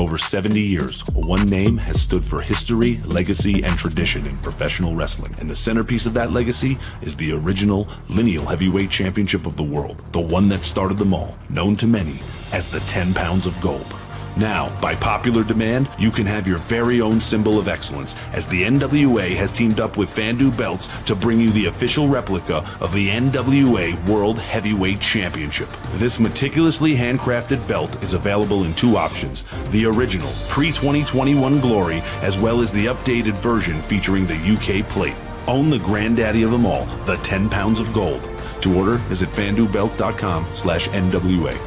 over 70 years, one name has stood for history, legacy, and tradition in professional wrestling. And the centerpiece of that legacy is the original lineal heavyweight championship of the world, the one that started them all, known to many as the 10 pounds of gold. Now, by popular demand, you can have your very own symbol of excellence, as the NWA has teamed up with Fandu Belts to bring you the official replica of the NWA World Heavyweight Championship. This meticulously handcrafted belt is available in two options: the original pre-2021 Glory, as well as the updated version featuring the UK plate. Own the granddaddy of them all, the 10 pounds of gold. To order, visit fandubelt.com/NWA.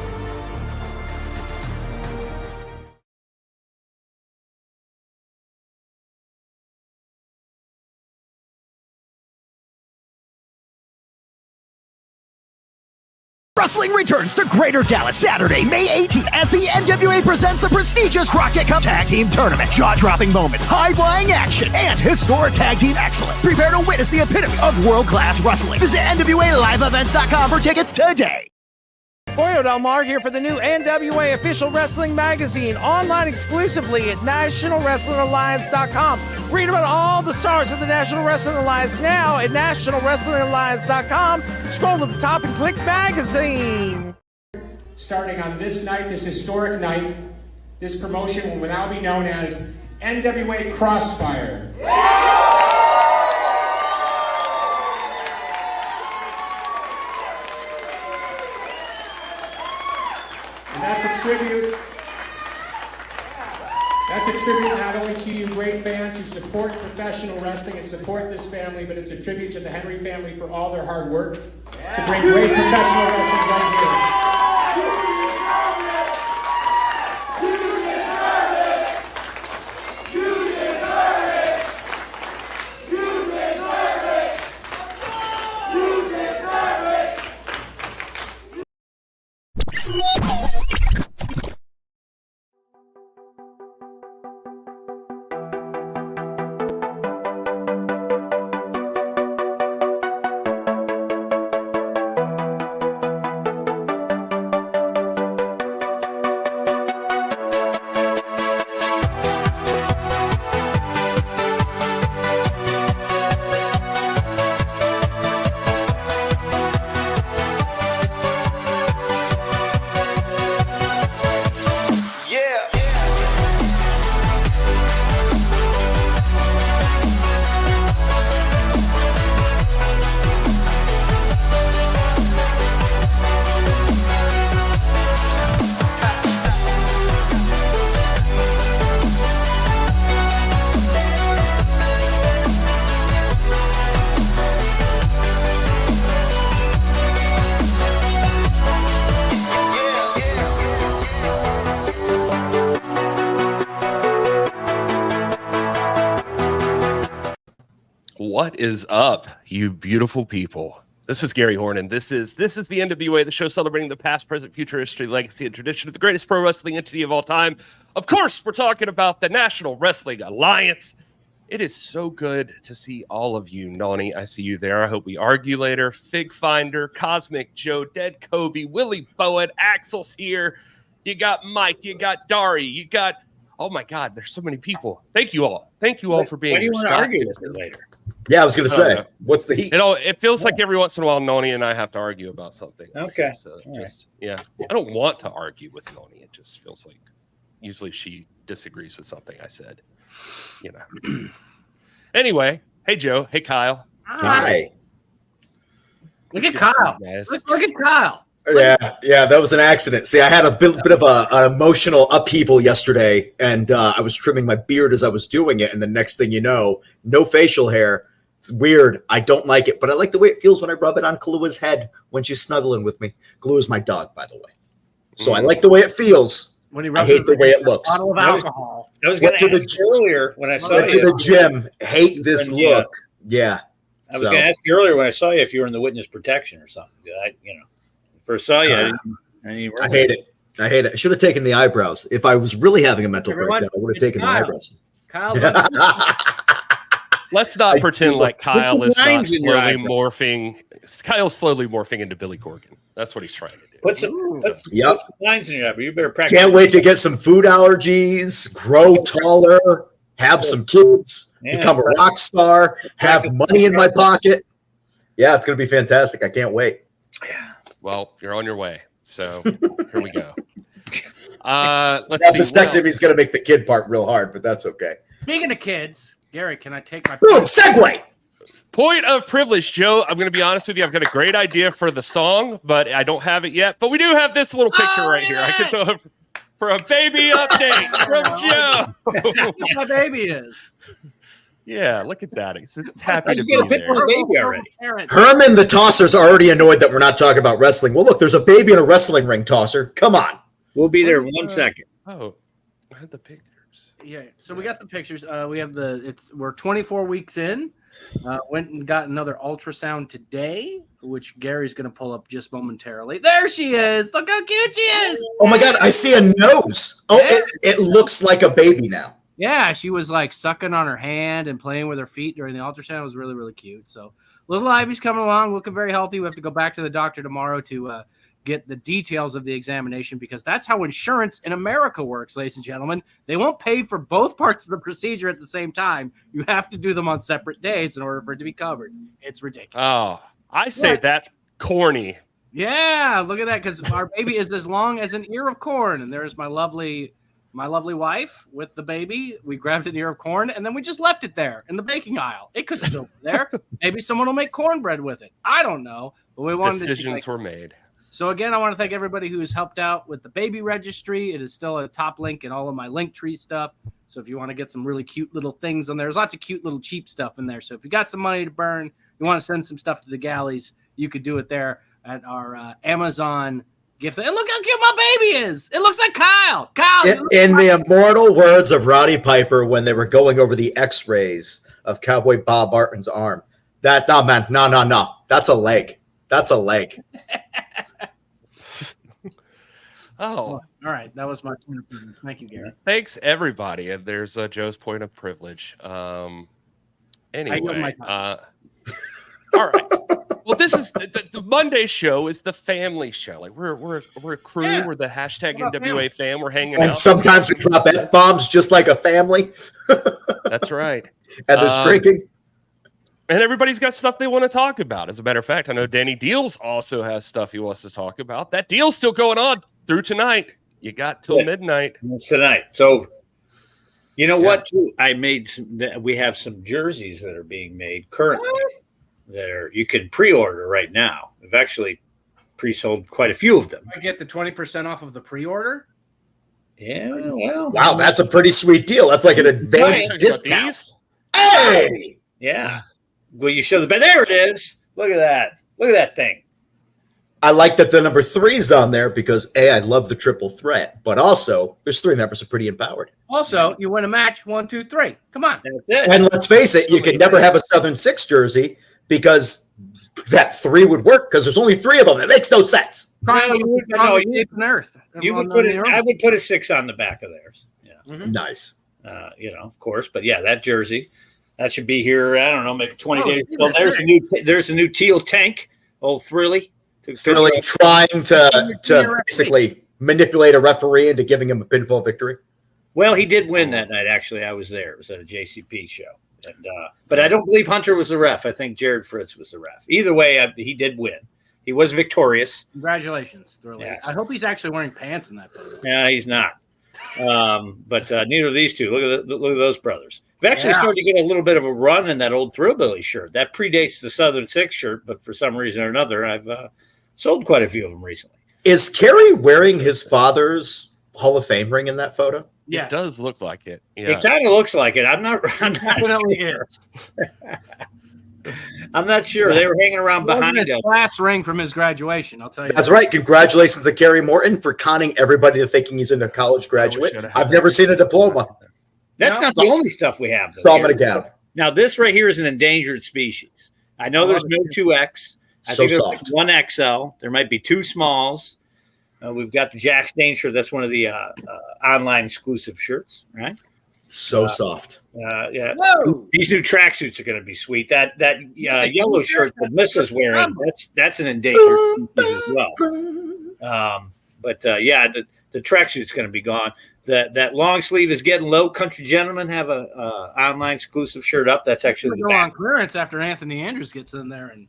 Wrestling returns to Greater Dallas Saturday, May 18th, as the NWA presents the prestigious Crockett Cup Tag Team Tournament. Jaw-dropping moments, high-flying action, and historic tag team excellence. Prepare to witness the epitome of world-class wrestling. Visit NWALiveEvents.com for tickets today. Boyo Del Mar here for the new NWA Official Wrestling Magazine, online exclusively at NationalWrestlingAlliance.com. Read about all the stars of the National Wrestling Alliance now at NationalWrestlingAlliance.com. Scroll to the top and click Magazine. Starting on this night, this historic night, this promotion will now be known as NWA Crossfire. And that's a tribute not only to you great fans who support professional wrestling and support this family, but it's a tribute to the Henry family for all their hard work to bring great professional wrestling right here. What is up, you beautiful people? This is Gary Horne, and this is the NWA, the show celebrating the past, present, future, history, legacy, and tradition of the greatest pro wrestling entity of all time. Of course, we're talking about the National Wrestling Alliance. It is so good to see all of you. Nani, I see you there. I hope we argue later. Fig Finder, Cosmic Joe, Dead Kobe, Willie Bowen, Axel's here. You got Mike, you got Dari, you got... Oh my God, there's so many people. Thank you all. Thank you all for being here. Why do you want to argue with it later? Yeah, I was going to say, what's the heat? It feels like every once in a while, Noni and I have to argue about something. Okay. So I don't want to argue with Noni. It just feels like usually she disagrees with something I said. You know. Anyway, hey Joe, hey Kyle. Hi. Look at Kyle. Look at Kyle. Yeah, that was an accident. See, I had a bit of an emotional upheaval yesterday, and I was trimming my beard as I was doing it, and the next thing you know, no facial hair. It's weird. I don't like it, but I like the way it feels when I rub it on Kalua's head when she's snuggling with me. Kalua is my dog, by the way. So I like the way it feels. When he I hate the way it looks. Bottle of alcohol. I was going to ask you earlier when I saw you. Went to the gym. Hate this look. Yeah. I was going to ask you earlier when I saw you if you were in the witness protection or something. First saw you. I hate it. I hate it. I should have taken the eyebrows. If I was really having a mental breakdown, I would have taken the eyebrows. Kyle's Let's not I pretend do like some Kyle is not lines in your slowly eyebrow. morphing. Kyle's slowly morphing into Billy Corgan. That's what he's trying to do. Put some Yep. lines in your eyebrow. You better practice. Can't wait to get some food allergies, grow taller, have some kids, Yeah. become a rock star, have money in my pocket. Yeah, it's going to be fantastic. I can't wait. Well, you're on your way. So here we go. Let's That see. vasectomy is going to make the kid part real hard, but that's okay. Speaking of kids, Gary, can I take my Boom, segue. Point of privilege, Joe. I'm going to be honest with you. I've got a great idea for the song, but I don't have it yet. But we do have this little picture right here. I can throw it for a baby update from Joe. what my baby is? Yeah, look at that. It's happy to Let's be get a picture there. of the baby already. Herman the Tosser's already annoyed that we're not talking about wrestling. Well, look, there's a baby in a wrestling ring, Tosser. Come on. We'll be there in 1 second. Oh, I had the pictures. Yeah, so we got some pictures. We have we're 24 weeks in. Went and got another ultrasound today, which Gary's going to pull up just momentarily. There she is. Look how cute she is. Oh my God, I see a nose. Oh, it looks like a baby now. Yeah, she was like sucking on her hand and playing with her feet during the ultrasound. It was really, really cute. So little Ivy's coming along, looking very healthy. We have to go back to the doctor tomorrow to get the details of the examination because that's how insurance in America works, ladies and gentlemen. They won't pay for both parts of the procedure at the same time. You have to do them on separate days in order for it to be covered. It's ridiculous. Oh, I say that's corny. Yeah, look at that, because our baby is as long as an ear of corn. And there's my lovely wife with the baby. We grabbed an ear of corn, and then we just left it there in the baking aisle. It could still be there. Maybe someone will make cornbread with it. I don't know. But we wanted Decisions were made. So again, I want to thank everybody who's helped out with the baby registry. It is still a top link in all of my Linktree stuff. So if you want to get some really cute little things on there, there's lots of cute little cheap stuff in there. So if you got some money to burn, you want to send some stuff to the Gallis, you could do it there at our Amazon gift. And look how cute my baby is. It looks like Kyle. In the immortal words of Roddy Piper when they were going over the x-rays of Cowboy Bob Barton's arm, no, that's a leg. That's a leg. Oh, all right. That was my point of privilege. Thank you, Gary. thanks everybody. And there's Joe's point of privilege. Anyway, all right. Well, this is the Monday show is the family show. Like we're a crew. Yeah. We're the hashtag NWA fam. We're hanging And out. sometimes we drop F-bombs just like a family. That's right. And there's drinking. And everybody's got stuff they want to talk about. As a matter of fact, I know Danny Dealz also has stuff he wants to talk about. That deal's still going on through tonight. You got till midnight. It's tonight. It's over. You know what? Too? I made we have some jerseys that are being made currently. You can pre-order right now. We've actually pre-sold quite a few of them. I get the 20% off of the pre-order. Yeah. Well, Wow, that's a pretty sweet deal. That's like an advanced discount. Hey! Yeah. Well, you show the bed. There it is. Look at that. Look at that thing. I like that the number 3's on there because A, I love the triple threat, but also there's 3 members are pretty empowered. Also, you win a match 1, 2, 3. Come on. That's it. And let's face it, you can never have a Southern 6 jersey because that 3 would work because there's only 3 of them. It makes no sense. No, you would put it. I would put a 6 on the back of theirs. Yeah. Mm-hmm. Nice. Of course, but yeah, that jersey that should be here. I don't know, maybe 20 days. Well, that's there's a new teal tank. Old Thrilly. Really trying to basically manipulate a referee into giving him a pinfall victory. Well, he did win that night. Actually, I was there. It was at a JCP show, and but I don't believe Hunter was the ref. I think Jared Fritz was the ref. Either way, he did win. He was victorious. Congratulations, Thrilly. Yes. I hope he's actually wearing pants in that photo. Yeah, he's not. But neither of these two. Look at those brothers. We've actually started to get a little bit of a run in that old Thrillbilly shirt. That predates the Southern 6 shirt, but for some reason or another, I've sold quite a few of them recently. Is Kerry wearing his father's Hall of Fame ring in that photo? Yeah, It does look like it. Yeah. It kind of looks like it. I'm not definitely sure. is. I'm not sure. They were hanging around behind His us. last ring from his graduation. I'll tell you. That's right. Congratulations to Kerry Morton for conning everybody to thinking he's a college graduate. I've never seen a diploma. That's not the only stuff we have. Saw him in a gown. Now, this right here is an endangered species. I know there's no 2X. I So think there's soft. one XL. There might be 2 smalls. We've got the Jack Stain shirt. That's one of the online exclusive shirts, right? So soft. Yeah. Whoa. These new tracksuits are going to be sweet. That yellow shirt that Missa's wearing, that's an endangered species as well. The tracksuit's going to be gone. That long sleeve is getting low. Country Gentlemen have a online exclusive shirt up. That's actually go on clearance after Anthony Andrews gets in there and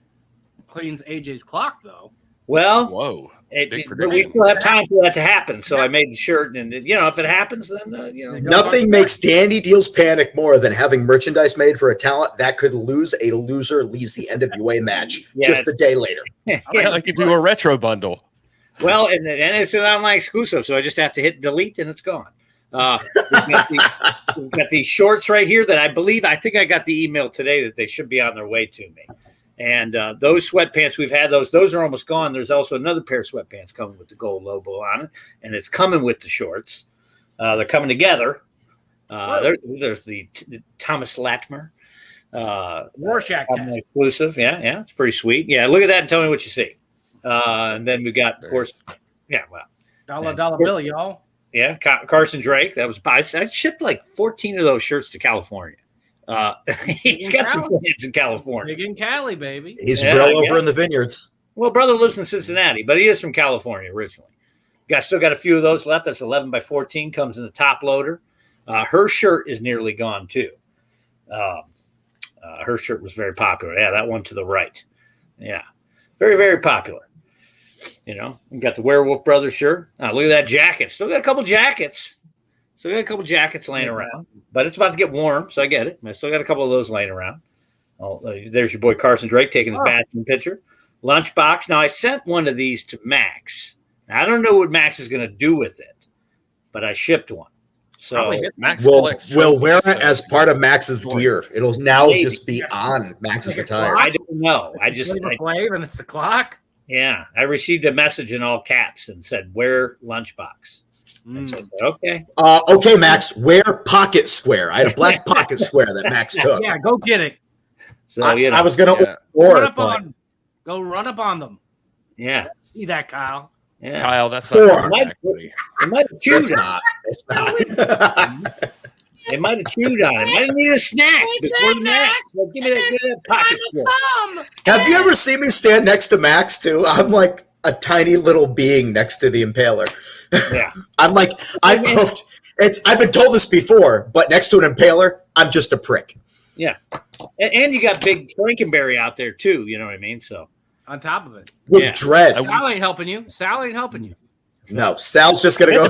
cleans AJ's clock, though. Well, whoa. But we still have time for that to happen. So I made the shirt, and if it happens, then nothing makes Danny Dealz panic more than having merchandise made for a talent that could lose. A loser leaves the NWA match just a day later. I could do a retro bundle. Well, and it's an online exclusive, so I just have to hit delete, and it's gone. We've got these shorts right here that I think I got the email today that they should be on their way to me. And those sweatpants, we've had those are almost gone. There's also another pair of sweatpants coming with the gold logo on it, and it's coming with the shorts. They're coming together. There's the Thomas Latimer Rorschach test. Exclusive. Yeah, it's pretty sweet. Yeah, look at that and tell me what you see. And then we got, of course, dollar bill, y'all. Yeah, Carson Drake. I shipped like 14 of those shirts to California. He's got some friends in California. Big in Cali, baby. He's real over in the vineyards. Well, brother lives in Cincinnati, but he is from California originally. Still got a few of those left. That's 11 by 14. Comes in the top loader. Her shirt is nearly gone too. Her shirt was very popular. Yeah, that one to the right. Yeah, very, very popular. We got the Werewolf Brothers shirt. Look at that jacket. Still got a couple jackets. Laying around, but it's about to get warm, so I get it. I still got a couple of those laying around. There's your boy Carson Drake taking his bathroom picture. Lunchbox. Now, I sent one of these to Max. Now, I don't know what Max is going to do with it, but I shipped one. So Max will wear it as part of Max's gear. It'll now just be on Max's attire. I don't know. And it's the clock. Yeah, I received a message in all caps and said, "Wear Lunchbox." So, okay. Okay, Max. Wear Pocket Square. I had a black Pocket Square that Max took. Yeah, go get it. So I was going to go run up on them. Yeah. See that, Kyle? Yeah. Kyle, that's not it might have chewed on it. It's not. They might have chewed on it. Might have needed a snack before the match. So give me that Pocket Square. Have you ever seen me stand next to Max too? I'm like a tiny little being next to the Impaler. Yeah. I've been told this before, but next to an Impaler, I'm just a prick. Yeah. And you got Big Frankenberry out there too, you know what I mean? So on top of it. With dreads. Sal ain't helping you. No, Sal's just gonna go.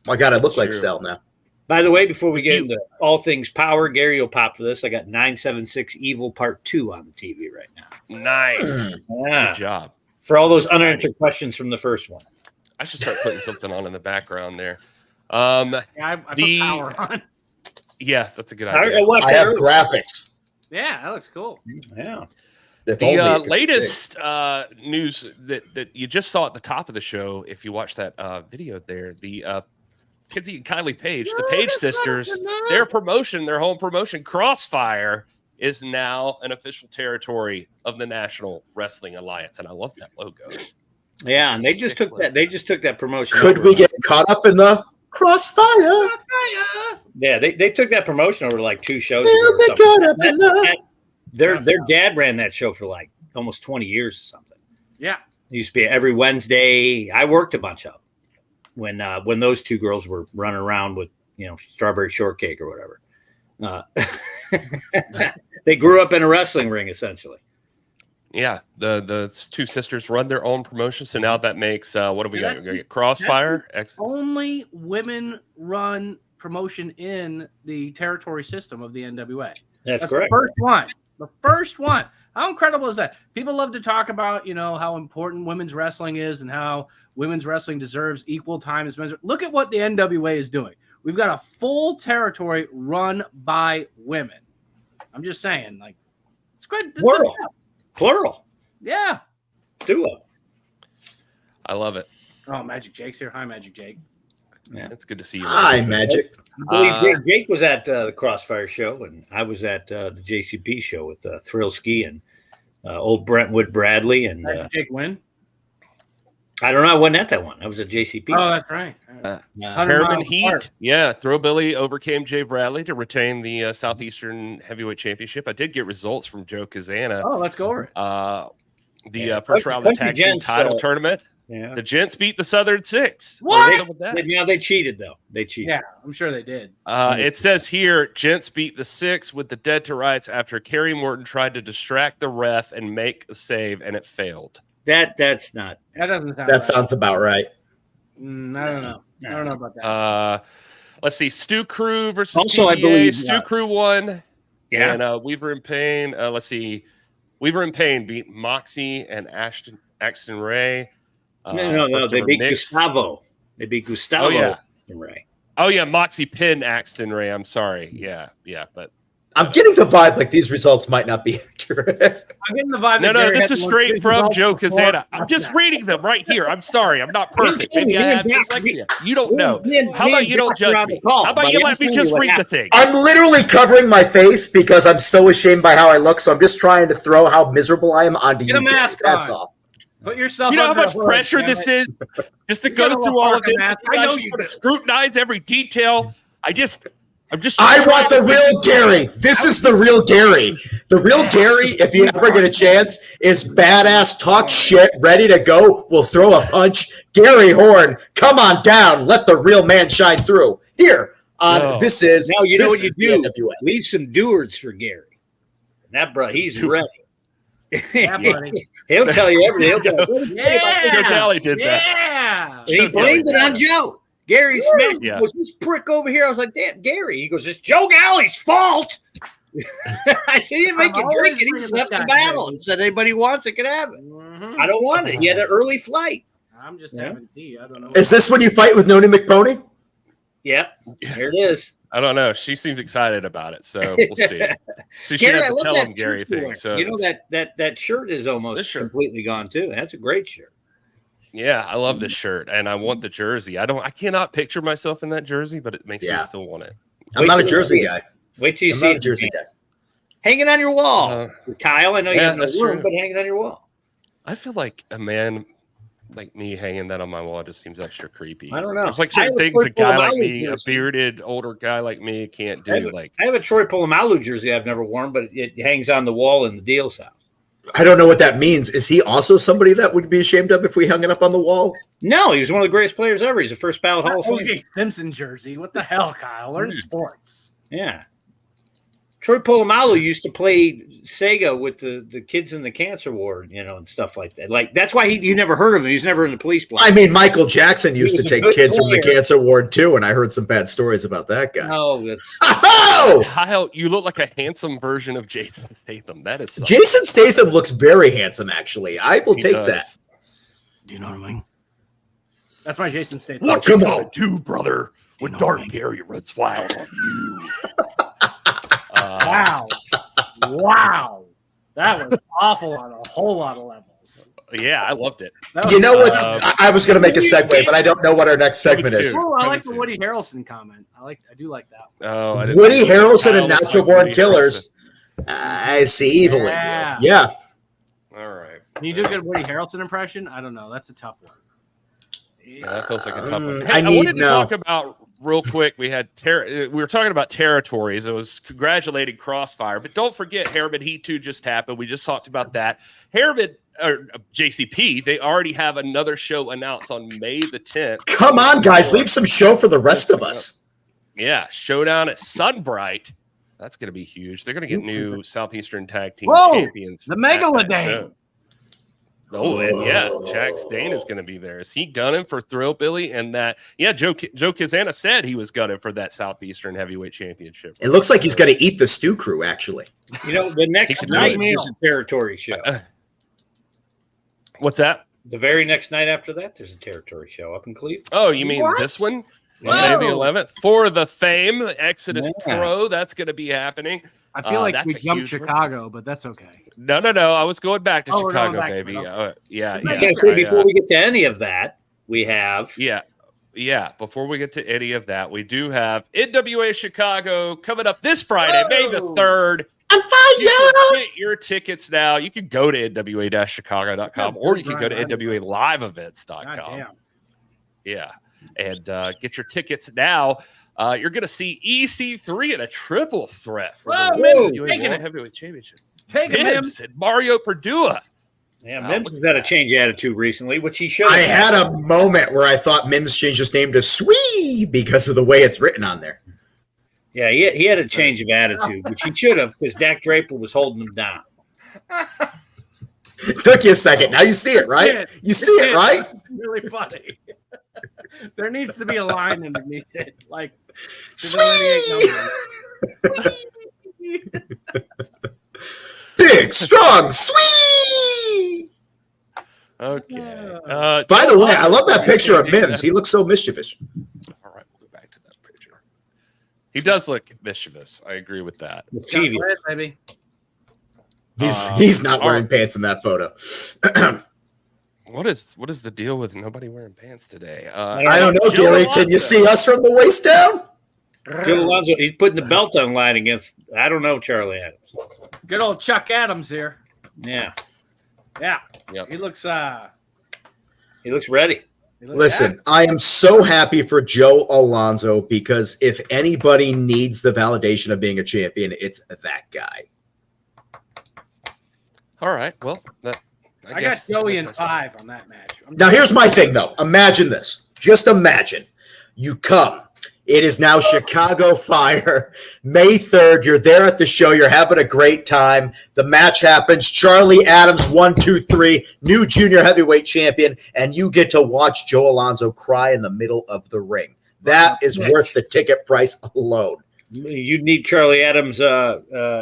My God, I look like Sal now. By the way, before we get into all things power, Gary will pop for this. I got 976 Evil Part 2 on the TV right now. Nice. Yeah. Good job. For all those unanswered questions from the first one. I should start putting something on in the background there. I put power on. Yeah, that's a good idea. I have graphics. Yeah, that looks cool. Yeah. The latest news that you just saw at the top of the show, if you watch that video there, the Kinsey and Kylie Page, the Page sisters, their home promotion, Crossfire, is now an official territory of the National Wrestling Alliance, and I love that logo. Yeah, and they just took that. They just took that promotion. Could we get caught up in the Crossfire? Yeah, they took that promotion over like 2 shows ago. Their dad ran that show for like almost 20 years or something. Yeah, it used to be every Wednesday. I worked a bunch of them when those 2 girls were running around with strawberry shortcake or whatever. They grew up in a wrestling ring essentially. Yeah, the 2 sisters run their own promotion, so now that makes what do we got? We're gonna get Crossfire. Only women-run promotion in the territory system of the NWA. That's correct. The first one. How incredible is that? People love to talk about, how important women's wrestling is and how women's wrestling deserves equal time as men's. Look at what the NWA is doing. We've got a full territory run by women. I'm just saying, like, it's good. Plural. Yeah. Duo. I love it. Oh, Magic Jake's here. Hi, Magic Jake. Yeah, it's good to see you. Hi, Magic. I believe Jake was at the Crossfire show, and I was at the JCP show with Thrill Ski and old Brentwood Bradley. And Jake win? I don't know. I wasn't at that one. I was at JCP. Oh, that's right. Harriman Heat. Yeah, Thrillbilly overcame Jay Bradley to retain the Southeastern Heavyweight Championship. I did get results from Joe Kazana. Oh, let's go over it. The first round of the tag team title tournament. Yeah. The Gents beat the Southern Six. What? They cheated, though. They cheated. Yeah, I'm sure they did. It says here, Gents beat the Six with the dead to rights after Kerry Morton tried to distract the ref and make a save, and it failed. That's not. That doesn't sound That right. sounds about right. I don't know. I don't know about that. Let's see. Stu Crew versus Also, TBA. I believe Stu Crew won. Yeah. And Weaver in Pain. Let's see. Weaver in Pain beat Moxie and Axton Ray. No. They beat Gustavo. They beat Gustavo. Oh, yeah. And Ray. Oh, yeah. Moxie pinned Axton Ray. I'm sorry. Yeah. But I'm getting the vibe like these results might not be accurate. I'm getting the vibe. no, that Gary this had is the straight most from results Joe before. Kazana. I'm just reading them right here. I'm sorry. I'm not perfect. Maybe I have dyslexia. You don't know. How about you don't judge me? How about you let me just read the thing? I'm literally covering my face because I'm so ashamed by how I look. So I'm just trying to throw how miserable I am onto Get you. a mask That's on. all. Put yourself. You know how under a much hood, pressure damn this it. is just to You go got a through all of fucking this. mask. I I know know you you to do. scrutinize every detail. I'm just. I want the real Gary. This is the real Gary. The real Gary, if you ever get a chance, is badass, talk shit, ready to go, will throw a punch. Gary Horne, come on down. Let the real man shine through. Here, this is. Now you know this what you is the do. NWA. Leave some doers for Gary. That bro, he's ready. Yeah, buddy. He'll tell you everything. He'll tell you. Joe Galli did that. Yeah. And he blamed it on Joe. Gary smashed Yeah. was this prick over here. I was like, damn, Gary. He goes, it's Joe Galli's fault. I said, he didn't make I'm you drink always it. He bringing slept the the shot, battle Gary. and said, anybody wants it can have it. Mhm. I don't want it. He had an early flight. I'm just Yeah. having tea. I don't know. Is this when you fight with Noni McPony? Yep. There it is. I don't know. She seems excited about it, so we'll see. She should Gary, I have to love tell that him Gary shirt you're thing. wearing. So you know that shirt is This almost shirt. completely gone too. That's a great shirt. yeah, I love this shirt, and I want the jersey. I cannot picture myself in that jersey, but it makes me still want it. I'm not a Jersey guy. Wait till you I'm see not a it Jersey guy. hanging on your wall. Kyle, I know you yeah, have no that's room, true. but hanging on your wall. I feel like a man like me hanging that on my wall just seems extra creepy. I don't know. There's like I certain have a things a Troy guy like Polamalu me, a jersey. bearded older guy like me, can't do. Like I have a Troy Polamalu jersey I've never worn, but it hangs on the wall in the Dealz house. I don't know what that means. Is he also somebody that would be ashamed of if we hung it up on the wall? No, he was one of the greatest players ever. He's the first ballot Hall of Fame. O.J. Simpson jersey. What the hell, Kyle? Learn sports. Yeah. Troy Polamalu used to play Sega with the kids in the cancer ward, and stuff like that. Like that's why you never heard of him. He was never in the police block. I mean, Michael Jackson used to was a take good kids from the player. cancer ward too, and I heard some bad stories about that guy. No, that's Oh! Kyle, you look like a handsome version of Jason Statham. That is something. Jason Statham looks very handsome, actually. I will He take does. that. Do you know what I mean? That's my Jason Statham. Oh, come on. do, brother, when Dark Gary runs wild on you. Wow. Wow. That was awful on a whole lot of levels. Yeah, I loved it. That was You know what's? Um, I was going to make a segue, but I don't know what our next segment is. too. Oh, I like Me the too. Woody Harrelson comment. I do like that one. Oh, I didn't Woody think Harrelson Kyle and looked Natural like Born Woody Killers. I see evil in you. Yeah. Yeah. Harrelson. All right. Can you do a good Woody Harrelson impression? I don't know. That's a tough one. Yeah, that feels like a tough one. I Hey, I need- wanted to no. talk about real quick. We were talking about territories. It was congratulating Crossfire, but don't forget Harriman Heat 2 just happened. We just talked about that. Harriman or JCP, they already have another show announced on May the 10th. Come on, guys. Leave some show for the rest of us. Yeah, showdown at Sunbright. That's going to be huge. They're going to get new Southeastern Tag Team Whoa, champions. the at that Megalodane. show. Oh, and yeah, Jax Dane is going to be there. Is he gunning for Thrillbilly? And that, yeah, Joe Kazana said he was gunning for that Southeastern Heavyweight Championship. It looks like he's going to eat the stew crew, actually. the next could do night it. is a territory show. What's that? The very next night after that, there's a territory show up in Cleveland. Oh, you mean this one? May the 11th for the Fame Exodus Yeah. Pro. That's going to be happening. I feel like that's we a jumped huge one. Chicago, but that's okay. No. I was going back to Oh, we're going Chicago, back to baby. it, okay. Yeah. Okay, so before we get to any of that, we have Yeah. Before we get to any of that, we do have NWA Chicago coming up this Friday, May the 3rd. I'm fire. Get your tickets now. You can go to NWA-Chicago.com or you can go to NWALiveEvents.com. Damn. Yeah. And get your tickets now. You're going to see EC3 in a triple threat for the NWA World Heavyweight Championship. Take him. Mims and Mario Perdua. Yeah, Mims has had a change of attitude recently, which he should have. I had a moment where I thought Mims changed his name to Swee because of the way it's written on there. Yeah, he had a change of attitude, which he should have because Dak Draper was holding him down. It took you a second. Now you see it, right? You see it, right? Really funny. There needs to be a line underneath it, like big, strong, Swee. Okay. By the way, I love that picture of Mims. He looks so mischievous. All right, we'll go back to that picture. He does look mischievous. I agree with that. Mischievous. Baby. He's not wearing pants in that photo. What is the deal with nobody wearing pants today? I don't know, Gary. Can you see us from the waist down? Joe Alonzo, he's putting the belt on line against, I don't know, Charlie Adams. Good old Chuck Adams here. Yeah. Yeah. Yep. He looks ready. Listen, I am so happy for Joe Alonzo because if anybody needs the validation of being a champion, it's that guy. All right. Well, I got Joey in 5 on that match. Now, here's my thing, though. Imagine this. Just imagine. You come. It is now Chicago Fire, May 3rd. You're there at the show. You're having a great time. The match happens. Charlie Adams, 1, 2, 3, new junior heavyweight champion, and you get to watch Joe Alonzo cry in the middle of the ring. That is worth the ticket price alone. You'd need Charlie Adams'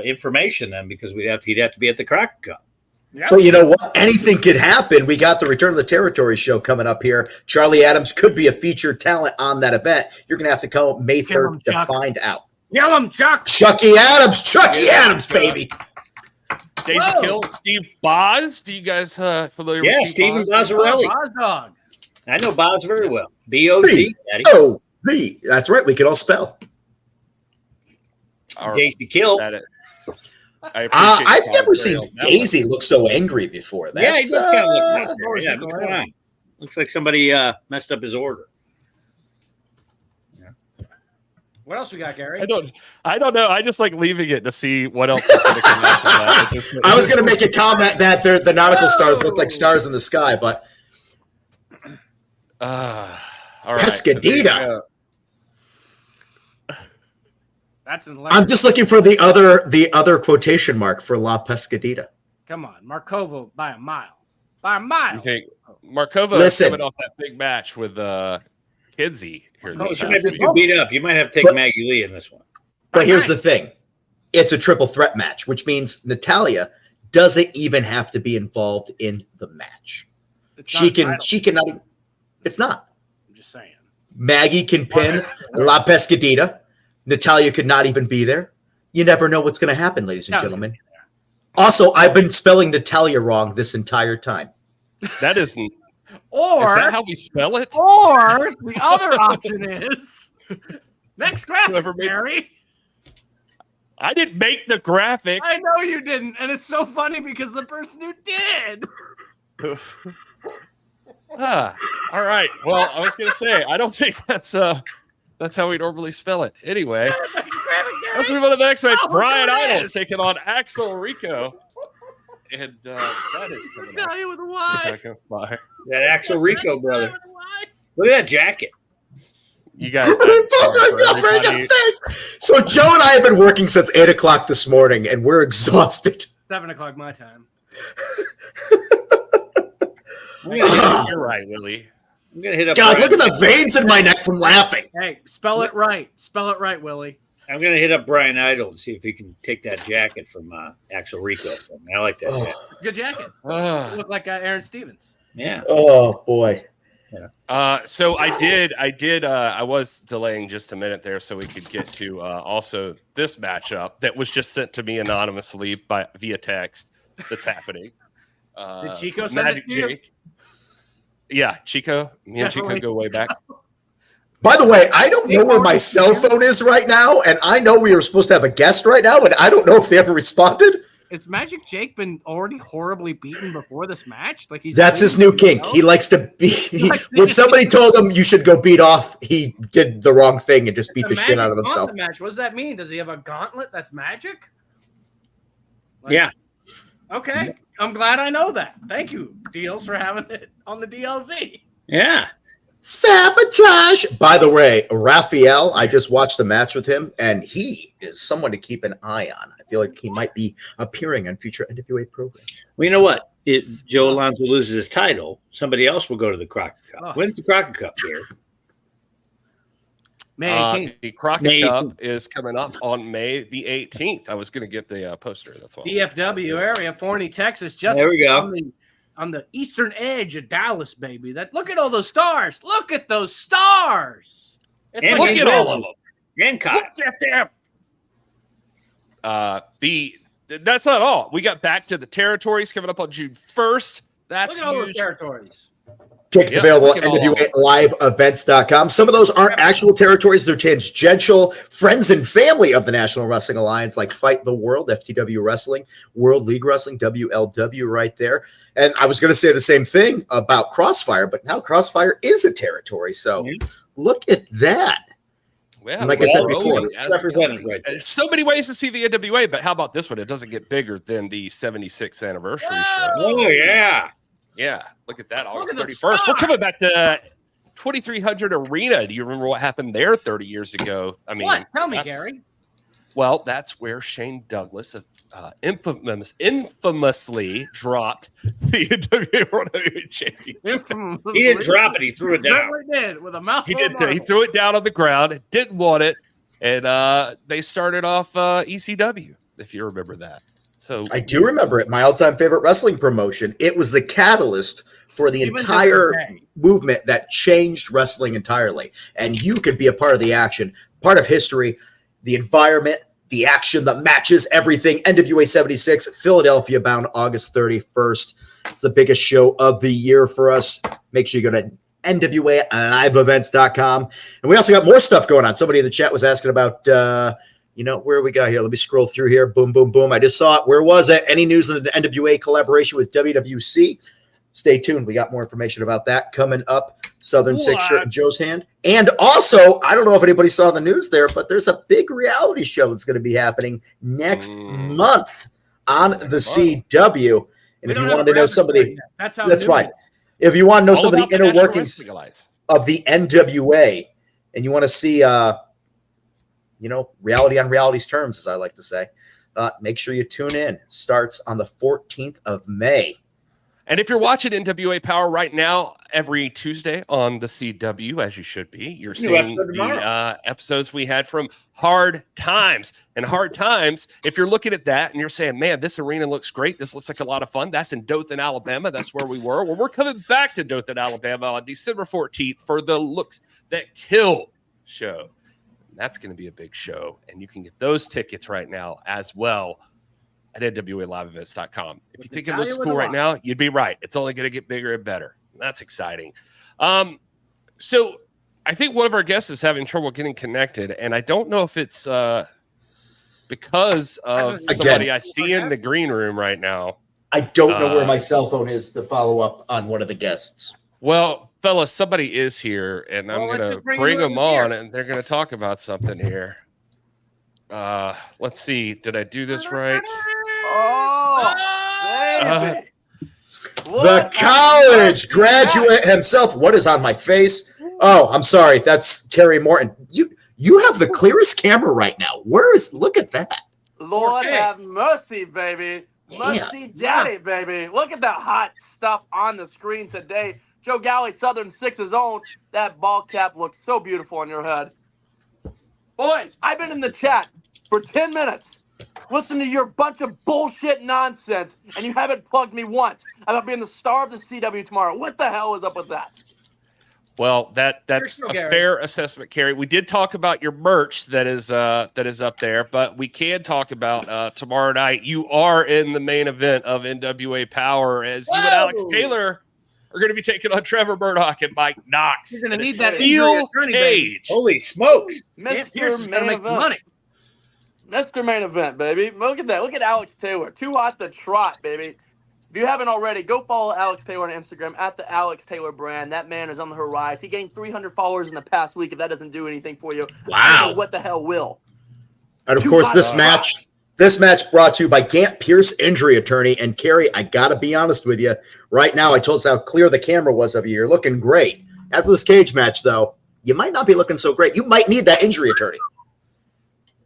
information then because he'd have to be at the Crockett Cup. Yep. But you know what? Anything could happen. We got the Return of the Territory show coming up here. Charlie Adams could be a featured talent on that event. You're going to have to call May 3rd to find out. Yell him, Chuck. Chucky Adams, baby. Daisy Kill, Steve Boz. Do you guys familiar with Stephen Boz? Bozzarelli. Dog. I know Boz very well. B-O-Z, Daddy. B-O-Z. That's right. We can all spell. Daisy Kill. I've never seen Daisy look so angry before. He does kind of look nuts there. Yeah, what's going on? Looks like somebody messed up his order. What else we got, Gary? I don't know. I just like leaving it to see what else is going to come out of that. I was going to make a comment that the nautical stars look like stars in the sky, but all right. Pescadita. That's I'm just looking for the other quotation mark for La Pescadita. Come on, Markova by a mile. By a mile. You think Markova is coming off that big match with Kinsey here? She might be too beat up. You might have to take Maggie Lee in this one. But here's the thing. It's a triple threat match, which means Natalya doesn't even have to be involved in the match. She cannot. It's not. I'm just saying. Maggie can pin La Pescadita. Natalya could not even be there. You never know what's going to happen, ladies and gentlemen. Also, I've been spelling Natalya wrong this entire time. That isn't. Or is that how we spell it? Or the other option is next graphic, Gary. I didn't make the graphic. I know you didn't, and it's so funny because the person who did. All right. Well, I was going to say I don't think that's how we normally spell it. Anyway, let's move on to the next match. Brian Idol's taking on Axel Rico. And that is coming you with a Y. That Axel Rico brother. Look at that jacket. You got So Joe and I have been working since 8 o'clock this morning, and we're exhausted. 7 o'clock my time. You're right, Willie. I'm gonna hit up. God, look at the veins in my neck from laughing. Hey, spell it right. Spell it right, Willie. I'm gonna hit up Brian Idol to see if he can take that jacket from Axel Rico. I like that jacket. Good jacket. You look like Aaron Stevens. Yeah. Oh boy. Yeah. So I was delaying just a minute there so we could get to also this matchup that was just sent to me anonymously via text. That's happening. Did Chico send it to you? Yeah, Chico. Me and Chico go way back. By the way, I don't know where my cell phone is right now, and I know we were supposed to have a guest right now, but I don't know if they ever responded. Has Magic Jake been already horribly beaten before this match? Like That's his new kink. He likes to be. When somebody told him you should go beat off, he did the wrong thing and just beat the shit out of himself. Match. What does that mean? Does he have a gauntlet that's magic? Like, Yeah. Okay. I'm glad I know that. Thank you, Dealz, for having it on the DLC. Yeah. Sabotage. By the way, Raphael, I just watched the match with him, and he is someone to keep an eye on. I feel like he might be appearing on future NWA programs. Well, you know what? If Joe Alonzo loses his title, somebody else will go to the Crockett Cup. When's the Crockett Cup here? May 18th. The Crockett Cup is coming up on May the 18th. I was going to get the poster. That's why. DFW area, Forney, Texas. Just there we go. On the eastern edge of Dallas, baby. Look at all those stars. Look at those stars. Look at all of them. Hancock. Look at them. That's not all. We got Back to the Territories coming up on June 1st. That's look at all huge. those territories. Tickets available at NWALiveEvents.com. Some of those aren't actual territories. They're tangential friends and family of the National Wrestling Alliance, like Fight the World, FTW Wrestling, World League Wrestling, WLW right there. And I was going to say the same thing about Crossfire, but now Crossfire is a territory. So look at that. Well, and like I said before, represented right there. There's so many ways to see the NWA, but how about this one? It doesn't get bigger than the 76th anniversary show. Oh, yeah. Yeah, look at that. August 31st. We're coming back to 2300 Arena. Do you remember what happened there 30 years ago? I mean, what? Tell me, Gary. Well, that's where Shane Douglas infamously dropped the NWA World Heavyweight Championship. He didn't drop it. He threw it down. He did with a mouthful. He did. He threw it down on the ground. Didn't want it, and they started off ECW. If you remember that. So I do remember it. My all-time favorite wrestling promotion. It was the catalyst for the entire movement that changed wrestling entirely. And you could be a part of the action, part of history, the environment, the action, the matches, everything. NWA 76, Philadelphia bound August 31st. It's the biggest show of the year for us. Make sure you go to NWALiveEvents.com. And we also got more stuff going on. Somebody in the chat was asking about where we got here. Let me scroll through here. Boom, boom, boom. I just saw it. Where was it? Any news on the NWA collaboration with WWC? Stay tuned. We got more information about that coming up. Southern Six shirt in Joe's hand. And also, I don't know if anybody saw the news there, but there's a big reality show that's going to be happening next month on the CW. And if you want to know some of the, that's fine. If you want to know some of the inner workings of the NWA, and you want to see, reality on reality's terms, as I like to say, make sure you tune in. Starts on the 14th of May. And if you're watching NWA Power right now, every Tuesday on the CW, as you should be, you're seeing the episodes we had from Hard Times. And Hard Times, if you're looking at that and you're saying, man, this arena looks great, this looks like a lot of fun, that's in Dothan, Alabama. That's where we were. Well, we're coming back to Dothan, Alabama on December 14th for the Looks That Kill show. That's going to be a big show, and you can get those tickets right now as well at NWALiveEvents.com. If you think it looks cool right now, you'd be right. It's only going to get bigger and better. That's exciting. So I think one of our guests is having trouble getting connected, and I don't know if it's because of somebody I see in the green room right now. I don't know where my cell phone is to follow up on one of the guests. Well, fellas, somebody is here, and I'm going to bring them on, and they're going to talk about something here. Let's see. Did I do this right? The college graduate himself. What is on my face? Oh, I'm sorry. That's Kerry Morton. You have the clearest camera right now. Look at that. Lord have mercy, baby. Mercy daddy, baby. Look at the hot stuff on the screen today. Joe Galli, Southern Six's own. That ball cap looks so beautiful on your head. Boys, I've been in the chat for 10 minutes. Listen to your bunch of bullshit nonsense, and you haven't plugged me once about being the star of the CW tomorrow. What the hell is up with that? Well, that's a fair assessment, Kerry. We did talk about your merch that is up there, but we can talk about tomorrow night. You are in the main event of NWA Power as you and Alex Taylor are going to be taking on Trevor Murdoch and Mike Knox. You're going to in a need that steel attorney, cage. Holy smokes. Mr. Main make the Event. money. Mr. Main Event, baby. Look at that. Look at Alex Taylor. Too hot to trot, baby. If you haven't already, go follow Alex Taylor on Instagram at the Alex Taylor brand. That man is on the horizon. He gained 300 followers in the past week. If that doesn't do anything for you, I don't know what the hell will? And of course, this match brought to you by Gant Pierce Injury Attorney. And Carrie, I gotta be honest with you. Right now, I told us how clear the camera was of you. You're looking great. After this cage match, though, you might not be looking so great. You might need that injury attorney.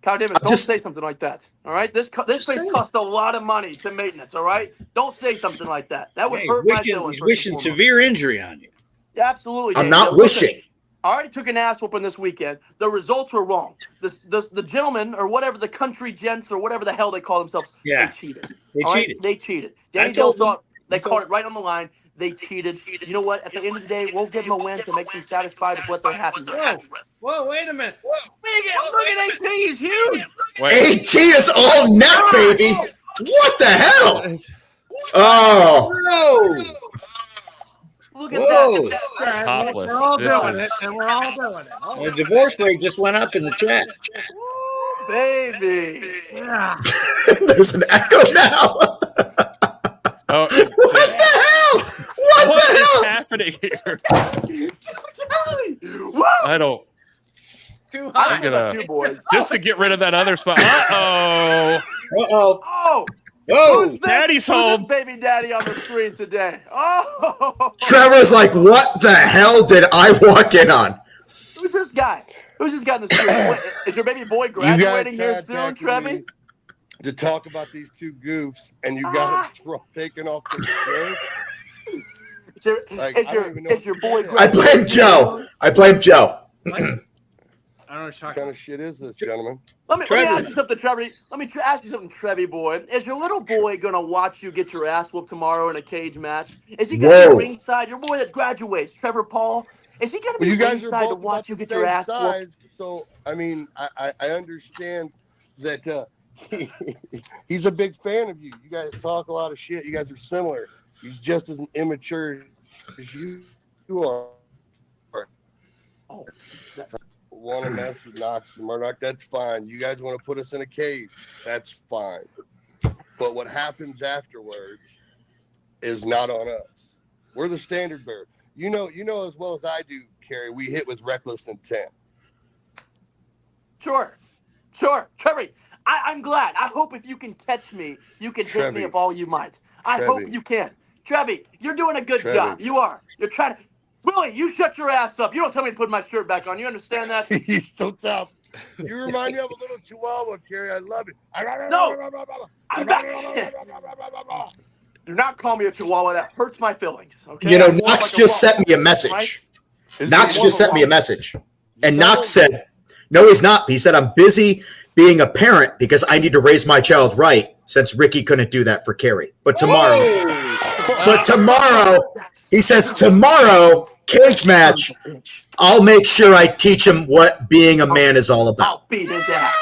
Kyle Davis, don't say something like that. All right, this place costs a lot of money to maintenance. All right, don't say something like that. That would hurt my feelings. He's wishing severe injury on you. Yeah, absolutely. I'm not wishing. I already took an ass whooping this weekend. The results were wrong. The gentlemen or whatever, the country gents or whatever the hell they call themselves, they cheated. They cheated. Danny Dealz saw it. They caught it right on the line. They cheated. You know what? At the end of the day, we'll give them a win to make them satisfied with what they're happy with. Whoa, wait a minute. Look at AT. He's huge. AT is all net, baby. What the hell? Oh. Look at that. Topless. We're all doing it, and we're all doing it. The divorce rate just went up in the chat. Ooh, baby. Yeah. There's an echo now. Oh, what the hell? What is happening here? I don't. Too I high. don't know about you boys. Just to get rid of that other spot. Uh-oh. Oh. Whoa. Daddy's Who's home. this baby daddy on the screen today? Oh. Trevor's like, what the hell did I walk in on? Who's this guy? Who's this guy on the screen? What, is your baby boy graduating here soon, Trevi? To talk about these two goofs, and you got them taken off the show. Is your boy I blame Joe. I blame Joe. I don't know What kind of shit is this, gentlemen? Let me ask you something, Trevi. Let me ask you something, Trevi boy. Is your little boy gonna watch you get your ass whooped tomorrow in a cage match? Is he gonna be ringside? Your boy that graduates, Trevor Paul. Is he gonna be ringside to watch you get your ass whooped? So I mean, I understand that he's a big fan of you. You guys talk a lot of shit. You guys are similar. He's just as immature as you are. Oh. Want to mess with Knox and Murdoch? That's fine. You guys want to put us in a cage? That's fine. But what happens afterwards is not on us. We're the standard bearer. You know as well as I do, Carrie. We hit with reckless intent. Sure. Trevi, I'm glad. I hope if you can catch me, you can hit me if all you might. I hope you can. Trevi, you're doing a good job. You are. You're trying to. Willie, you shut your ass up. You don't tell me to put my shirt back on. You understand that? He's so tough. You remind me of a little chihuahua, Carrie. I love it. No. I'm back. Do not call me a chihuahua. That hurts my feelings. Okay? You know, Knox just sent me a message. Knox just sent me a message. And Knox said, no, he's not. He said, I'm busy being a parent because I need to raise my child right since Ricky couldn't do that for Carrie. But tomorrow, he says, tomorrow, cage match, I'll make sure I teach him what being a man is all about. I'll beat his ass.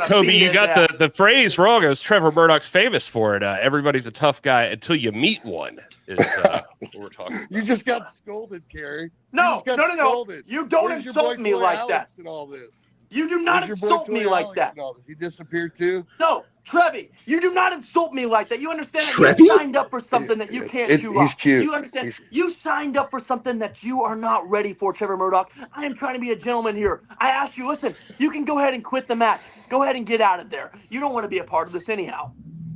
Kobe, you got the phrase wrong. It was Trevor Murdoch's famous for it. Everybody's a tough guy until you meet one. Is what we're talking about. You just got scolded, Carrie. No. You don't insult me like that. And all this. You do not insult me like that. He disappeared too? No, Trevi, you do not insult me like that. You understand that Trevi? you signed up for something that you can't chew He's up. cute. You understand? You signed up for something that you are not ready for, Trevor Murdoch. I am trying to be a gentleman here. I asked you, listen, you can go ahead and quit the match. Go ahead and get out of there. You don't want to be a part of this anyhow.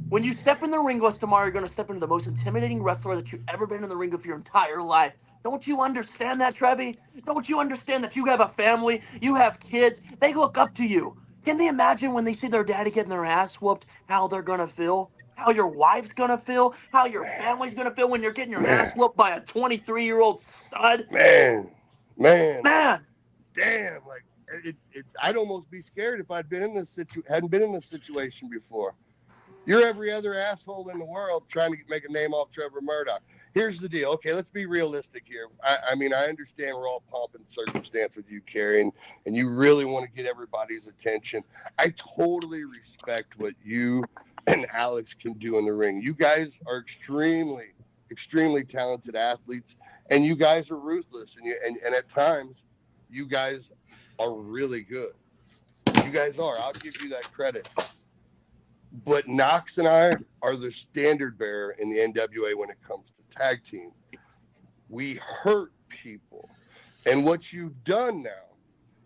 When you step in the ring with us tomorrow, you're going to step into the most intimidating wrestler that you've ever been in the ring with your entire life. Don't you understand that, Trevi? Don't you understand that you have a family? You have kids. They look up to you. Can they imagine when they see their daddy getting their ass whooped, how they're going to feel? How your wife's going to feel? How your family's going to feel when you're getting your ass whooped by a 23-year-old stud? Man. Damn. Like, I'd almost be scared if I'd been in this hadn't been in this situation before. You're every other asshole in the world trying to make a name off Trevor Murdoch. Here's the deal. Okay, let's be realistic here. I mean, I understand we're all pomp and circumstance with you, Carrie, and you really want to get everybody's attention. I totally respect what you and Alex can do in the ring. You guys are extremely extremely talented athletes, and you guys are ruthless, and at times you guys are really good. You guys are. I'll give you that credit. But Knox and I are the standard bearer in the NWA when it comes to tag team. We hurt people. And what you've done now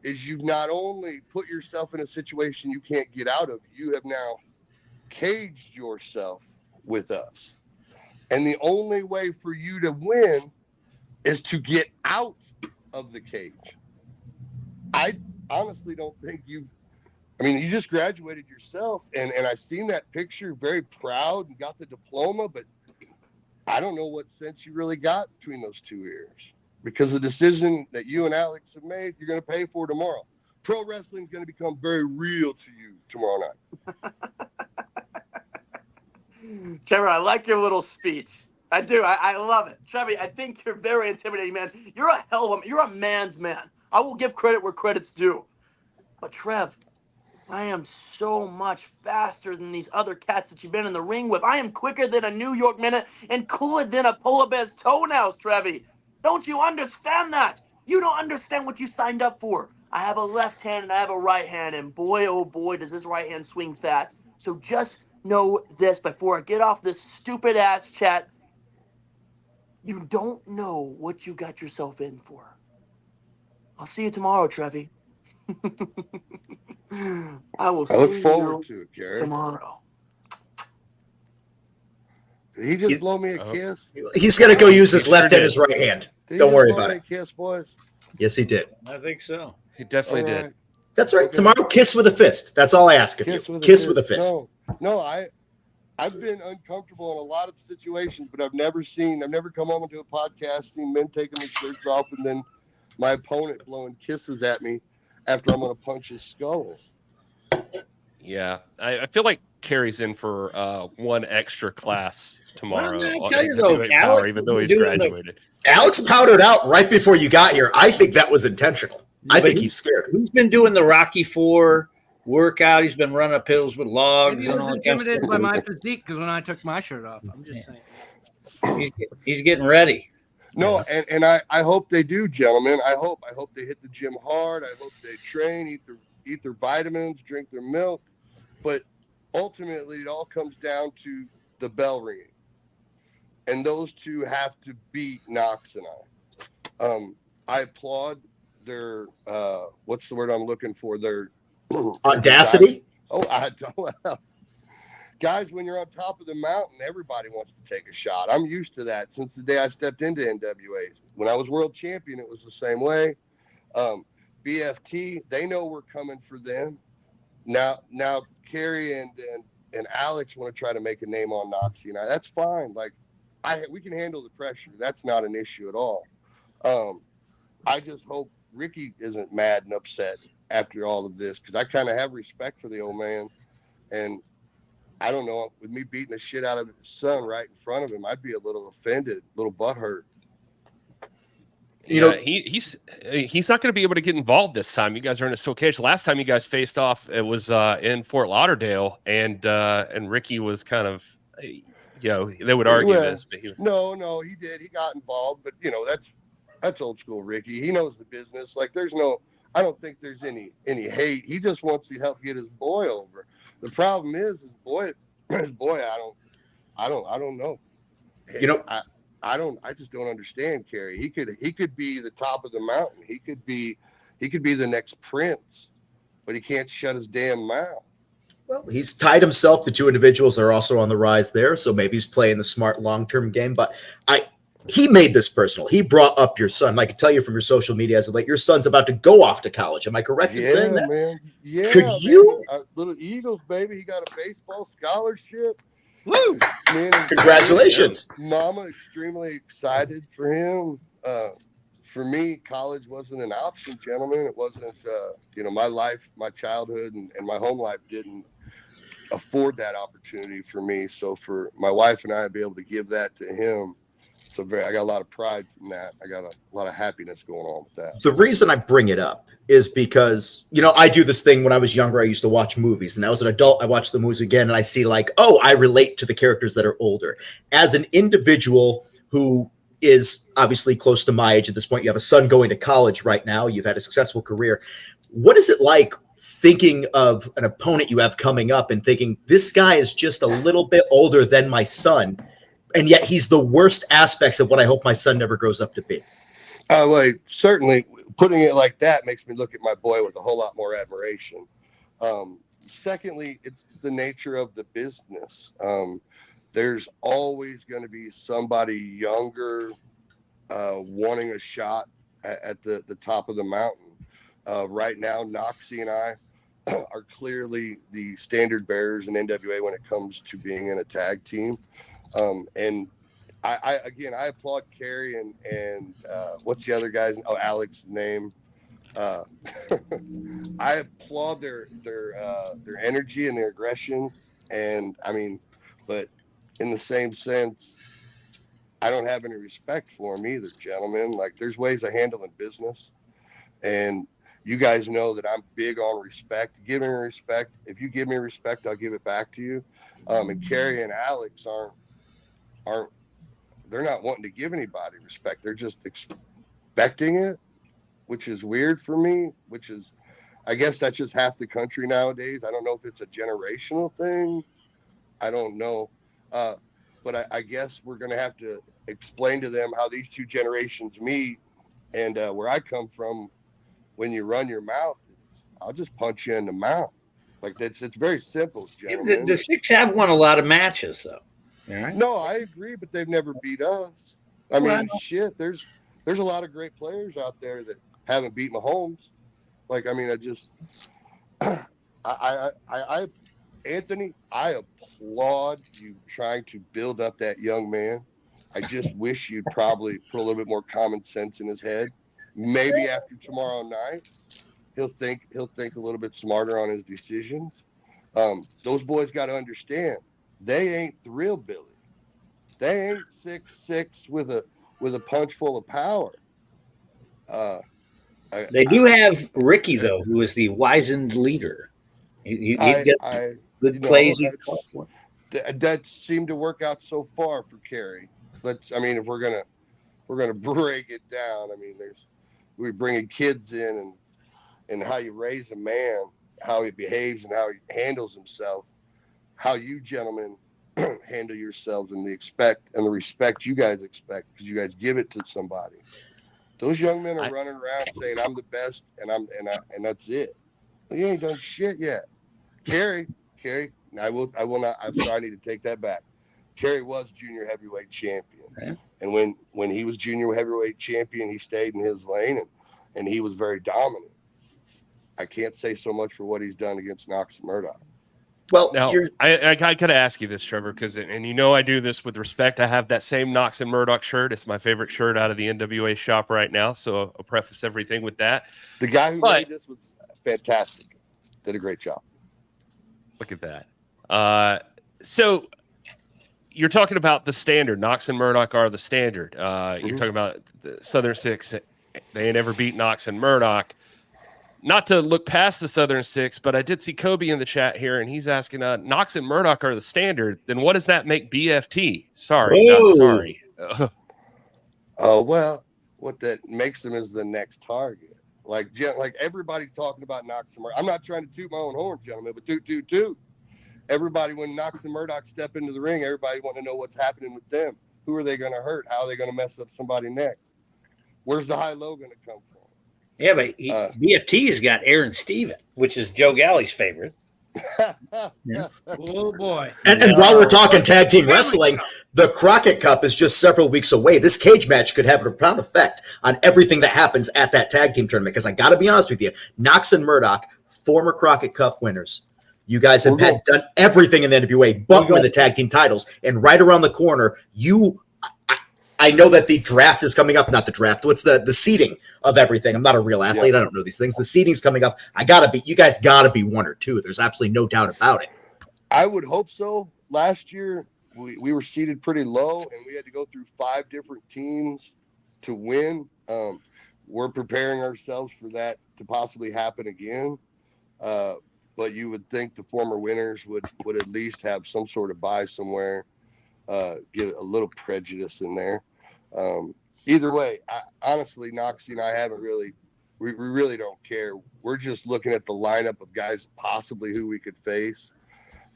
is you've not only put yourself in a situation you can't get out of, you have now caged yourself with us. And the only way for you to win is to get out of the cage. I honestly don't think you just graduated yourself, and I seen that picture, very proud and got the diploma, but I don't know what sense you really got between those 2 years, because the decision that you and Alex have made, you're going to pay for tomorrow. Pro wrestling is going to become very real to you tomorrow night. Trevor, I like your little speech. I do. I love it. Trevor, I think you're very intimidating, man. You're a hell of a, you're a man's man. I will give credit where credit's due. But Trev, I am so much faster than these other cats that you've been in the ring with. I am quicker than a New York minute and cooler than a polar bear's toenails, Trevi. Don't you understand that? You don't understand what you signed up for. I have a left hand and I have a right hand, and boy, oh boy, does this right hand swing fast. So just know this before I get off this stupid ass chat. You don't know what you got yourself in for. I'll see you tomorrow, Trevi. I look forward to it, Gary. Tomorrow. Did he just blow me a kiss? He's going to go use his left and his right hand. Don't worry about it. Kiss, boys? Yes, he did. I think so. He definitely did. That's right. Okay. Tomorrow, kiss with a fist. That's all I ask of you. Kiss with a fist. No, I've been uncomfortable in a lot of situations, but I've never come home into a podcast, seen men taking their shirts off, and then my opponent blowing kisses at me after I'm going to punch his skull. Yeah, I feel like Kerry's in for one extra class tomorrow. Well, I tell you though, Alex, even though he's graduated. Alex powdered out right before you got here. I think that was intentional. I think he's scared. He's been doing the Rocky IV workout. He's been running up hills with logs. He was intimidated by my physique because when I took my shirt off, I'm just saying. He's getting ready. No, and I hope they do, gentlemen. I hope they hit the gym hard. I hope they train, eat their vitamins, drink their milk. But ultimately, it all comes down to the bell ringing. And those two have to beat Knox and I. I applaud their, what's the word I'm looking for? Their audacity? I don't. Guys, when you're on top of the mountain, everybody wants to take a shot. I'm used to that since the day I stepped into NWA. When I was world champion, it was the same way. BFT, they know we're coming for them. Now Kerry and Alex want to try to make a name on Noxie, and that's fine. Like, we can handle the pressure. That's not an issue at all. I just hope Ricky isn't mad and upset after all of this, because I kind of have respect for the old man, and I don't know, with me beating the shit out of his son right in front of him, I'd be a little offended, a little butthurt. You know, he's not going to be able to get involved this time. You guys are in a steel cage. Last time you guys faced off, it was in Fort Lauderdale, and Ricky was kind of, they would argue this, but he was... No, he did. He got involved, but that's old school Ricky. He knows the business. Like, I don't think there's any hate. He just wants to help get his boy over. The problem is his boy. I don't know. I just don't understand, Kerry. He could be the top of the mountain. He could be the next prince, but he can't shut his damn mouth. Well, he's tied himself to two individuals that are also on the rise there, so maybe he's playing the smart long-term game. But he made this personal. He brought up your son. I can tell you from your social media as of late, your son's about to go off to college. Am I correct in saying that? Man. Yeah, could you? Little Eagles, baby. He got a baseball scholarship. Woo! Man, congratulations. Mama extremely excited for him. For me, college wasn't an option, gentlemen. It wasn't, my life, my childhood, and my home life didn't afford that opportunity for me. So for my wife and I to be able to give that to him, I got a lot of pride from that. I got a lot of happiness going on with that. The reason I bring it up is because, I do this thing when I was younger. I used to watch movies, and as an adult, I watch the movies again, and I see I relate to the characters that are older. As an individual who is obviously close to my age at this point. You have a son going to college right now. You've had a successful career. What is it like thinking of an opponent you have coming up and thinking, this guy is just a little bit older than my son, and yet he's the worst aspects of what I hope my son never grows up to be? Well, certainly putting it like that makes me look at my boy with a whole lot more admiration. Secondly, it's the nature of the business. There's always going to be somebody younger wanting a shot at the top of the mountain. Right now, Noxie and I are clearly the standard bearers in NWA when it comes to being in a tag team. And I applaud Kerry and what's the other guy's? Oh, Alex's name. I applaud their energy and their aggression. And I mean, but in the same sense, I don't have any respect for them either, gentlemen. Like, there's ways of handling business, and you guys know that I'm big on respect. Give me respect. If you give me respect, I'll give it back to you. And Kerry and Alex aren't they're not wanting to give anybody respect. They're just expecting it, which is weird for me, which is, I guess that's just half the country nowadays. I don't know if it's a generational thing. I don't know. But I guess we're going to have to explain to them how these two generations meet. And where I come from, when you run your mouth, I'll just punch you in the mouth. Like, it's very simple, gentlemen. The Six have won a lot of matches, though. All right. No, I agree, but they've never beat us. I mean, shit, there's a lot of great players out there that haven't beat Mahomes. Like, I mean, Anthony, I applaud you trying to build up that young man. I just wish you'd probably put a little bit more common sense in his head. Maybe after tomorrow night, he'll think a little bit smarter on his decisions. Those boys got to understand, they ain't Thrill Billy. They ain't 6'6" with a punch full of power. They do have Ricky, though, who is the wizened leader. He gets good plays. That seemed to work out so far for Kerry. I mean, if we're gonna break it down, I mean, we're bringing kids in and how you raise a man, how he behaves and how he handles himself, how you gentlemen handle yourselves, and the respect you guys expect, because you guys give it to somebody. Those young men are running around saying I'm the best and that's it. Well, you ain't done shit yet. Kerry, I will not. I'm sorry, I need to take that back. Kerry was junior heavyweight champion, okay. And when he was junior heavyweight champion, he stayed in his lane and he was very dominant. I can't say so much for what he's done against Knox and MURDOCH. Well, now, I got to ask you this, Trevor, because, and you know I do this with respect. I have that same Knox and MURDOCH shirt. It's my favorite shirt out of the NWA shop right now, so I'll preface everything with that. The guy who made this was fantastic. Did a great job. Look at that. So you're talking about the standard. Knox and MURDOCH are the standard. You're talking about the Southern Six. They ain't ever beat Knox and MURDOCH. Not to look past the Southern Six, but I did see Kobe in the chat here, and he's asking, Knox and MURDOCH are the standard. Then what does that make BFT? Sorry, not sorry. Oh, well, what that makes them is the next target. Like everybody's talking about Knox and MURDOCH. I'm not trying to toot my own horn, gentlemen, but toot. Everybody, when Knox and MURDOCH step into the ring, everybody want to know what's happening with them. Who are they going to hurt? How are they going to mess up somebody next? Where's the high-low going to come from? Yeah, but BFT's got Aaron Steven, which is Joe Galli's favorite. Yeah. Oh, boy. And while we're talking tag team wrestling, the Crockett Cup is just several weeks away. This cage match could have a profound effect on everything that happens at that tag team tournament, because I got to be honest with you, Knox and MURDOCH, former Crockett Cup winners, you guys have done everything in the NWA but win the tag team titles. And right around the corner, I know that the draft is coming up. Not the draft. What's the seeding of everything? I'm not a real athlete. I don't know these things. The seeding's coming up. You guys gotta be 1 or 2. There's absolutely no doubt about it. I would hope so. Last year, we were seeded pretty low, and we had to go through 5 different teams to win. We're preparing ourselves for that to possibly happen again. But you would think the former winners would at least have some sort of bye somewhere, get a little prejudice in there. Either way, honestly, Noxie and I haven't really, we really don't care. We're just looking at the lineup of guys possibly who we could face.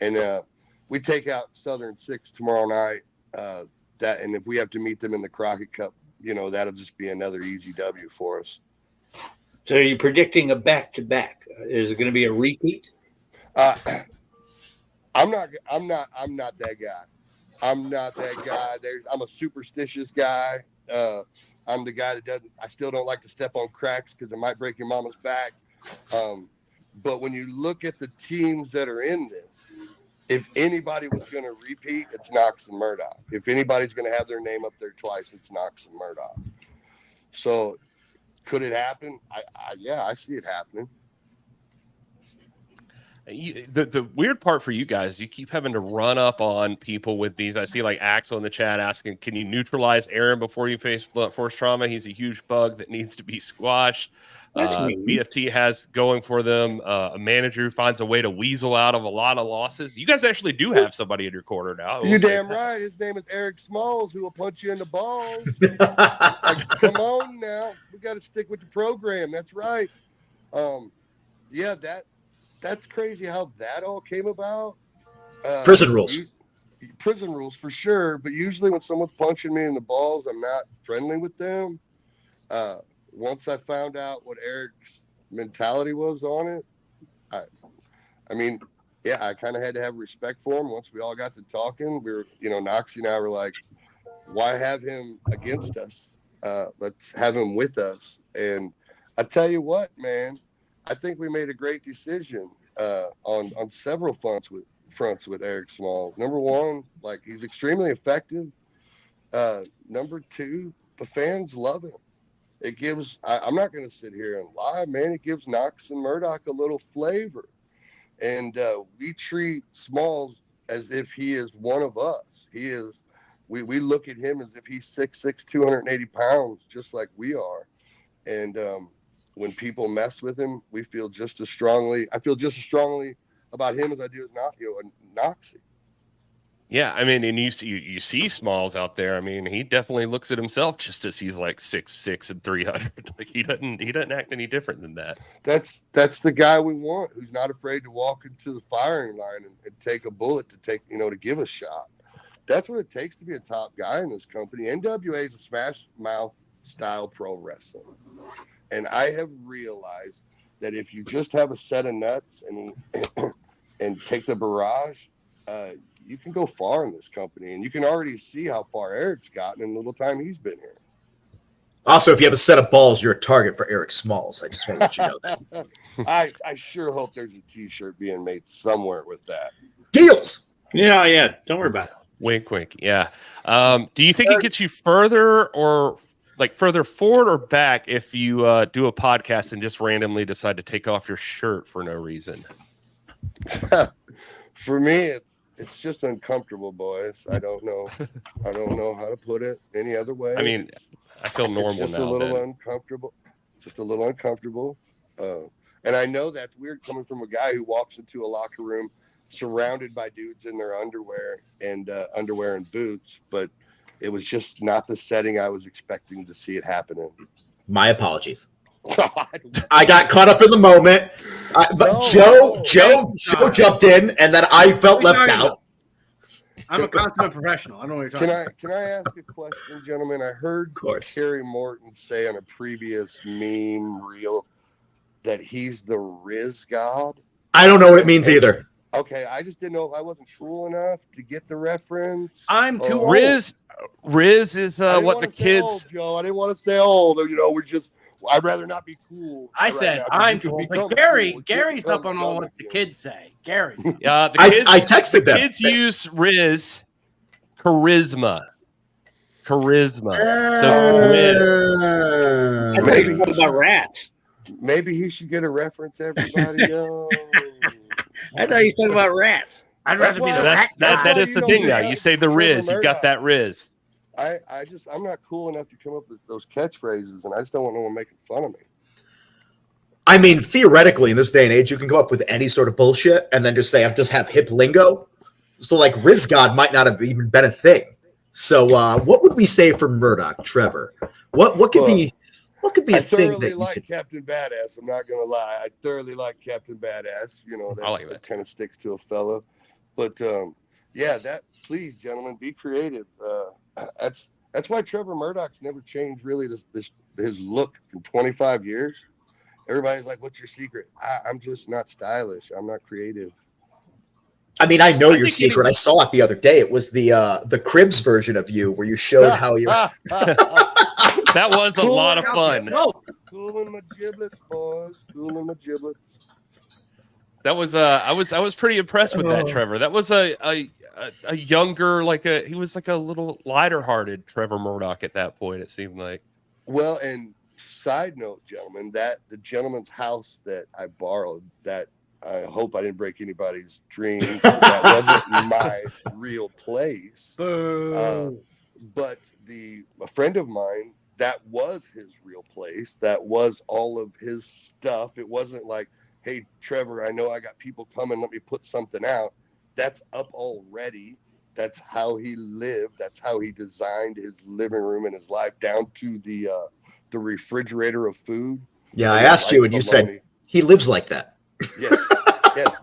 And we take out Southern 6 tomorrow night. And if we have to meet them in the Crockett Cup, you know, that'll just be another easy W for us. So are you predicting a back-to-back? Is it going to be a repeat? I'm not that guy. I'm not that guy. I'm a superstitious guy. I'm the guy that I still don't like to step on cracks because it might break your mama's back. But when you look at the teams that are in this, if anybody was going to repeat, it's Knox and MURDOCH. If anybody's going to have their name up there twice, it's Knox and MURDOCH. So could it happen? Yeah, I see it happening. The weird part for you guys, you keep having to run up on people with these. I see like Axel in the chat asking, can you neutralize Aaron before you face blunt force trauma? He's a huge bug that needs to be squashed. BFT has going for them a manager who finds a way to weasel out of a lot of losses. You guys actually do have somebody in your corner now. You're damn right. His name is Eric Smalls, who will punch you in the balls. Like, come on now. We got to stick with the program. That's right. Yeah, that's crazy how that all came about. Prison rules. Prison rules for sure. But usually when someone's punching me in the balls, I'm not friendly with them. Once I found out what Eric's mentality was on it, I mean, yeah, I kind of had to have respect for him. Once we all got to talking, we were, Noxie and I were like, why have him against us? Let's have him with us. And I tell you what, man, I think we made a great decision on several fronts with Eric Smalls. Number one, like, he's extremely effective. Number two, the fans love him. It gives, I'm not going to sit here and lie, man. It gives Knox and MURDOCH a little flavor. And we treat Smalls as if he is one of us. He is, we look at him as if he's 6'6", 280 pounds, just like we are. And when people mess with him, I feel just as strongly about him as I do as Noxie. Yeah, I mean, and you see Smalls out there. I mean, he definitely looks at himself just as he's like 6'6" and 300. Like he doesn't act any different than that. That's the guy we want, who's not afraid to walk into the firing line and take a bullet to give a shot. That's what it takes to be a top guy in this company. NWA is a smash mouth style pro wrestling, and I have realized that if you just have a set of nuts and take the barrage, you can go far in this company, and you can already see how far Eric's gotten in the little time he's been here. Also, if you have a set of balls, you're a target for Eric Smalls. I just want to let you know that. I sure hope there's a T-shirt being made somewhere with that. Deals. Yeah. Don't worry about it. Wink, wink. Yeah. Do you think it gets you further or like further forward or back if you do a podcast and just randomly decide to take off your shirt for no reason? For me, it's just uncomfortable, boys. I don't know how to put it any other way. I mean, I feel normal now. Just a little uncomfortable. And I know that's weird coming from a guy who walks into a locker room surrounded by dudes in their underwear and boots, but it was just not the setting I was expecting to see it happen in. My apologies. I got caught up in the moment, but Joe jumped in, and then I felt left out. I'm a consummate professional. I don't know what you're talking about. Can I ask a question, gentlemen? I heard Kerry Morton say on a previous meme reel that he's the Riz God. I don't know what it means either. Okay, I just didn't know if I wasn't cool enough to get the reference. I'm too old. Riz is what the kids. Old, Joe. I didn't want to say old. We're just. I'd rather not be cool. I said I'm too old. But Gary's up on all what the kids say. Gary. Yeah, kids, I texted them. Kids use Riz charisma. So Riz. I think what about rats? Maybe he should get a reference. Everybody else. I thought he was talking about rats. I'd rather be the rat. That is the thing now. You say the Riz, you got that Riz. I'm not cool enough to come up with those catchphrases, and I just don't want no one making fun of me. I mean, theoretically, in this day and age, you can come up with any sort of bullshit and then just say, I just have hip lingo. So, like, Riz God might not have even been a thing. So, what would we say for MURDOCH, Trevor? What could be a I thing thoroughly that like Captain Badass. I'm not gonna lie. I thoroughly like Captain Badass. You know, that kind of sticks to a fella. But yeah, that please, gentlemen, be creative. That's why Trevor Murdoch's never changed really his look in 25 years. Everybody's like, "What's your secret?" I'm just not stylish. I'm not creative. I mean, I know your secret. I saw it the other day. It was the Cribs version of you, where you showed how you. That was a lot of fun. Cooling my giblets, boys. Cooling my giblets. That was I was pretty impressed with that, Trevor. That was a younger, he was like a little lighter hearted Trevor Murdoch at that point, it seemed like. Well, and side note, gentlemen, that the gentleman's house that I borrowed, that I hope I didn't break anybody's dreams. That wasn't my real place. But a friend of mine, that was his real place. That was all of his stuff. It wasn't like, hey, Trevor, I know I got people coming. Let me put something out. That's up already. That's how he lived. That's how he designed his living room and his life, down to the refrigerator of food. Yeah, I asked you, and you said he lives like that. Yes, yes.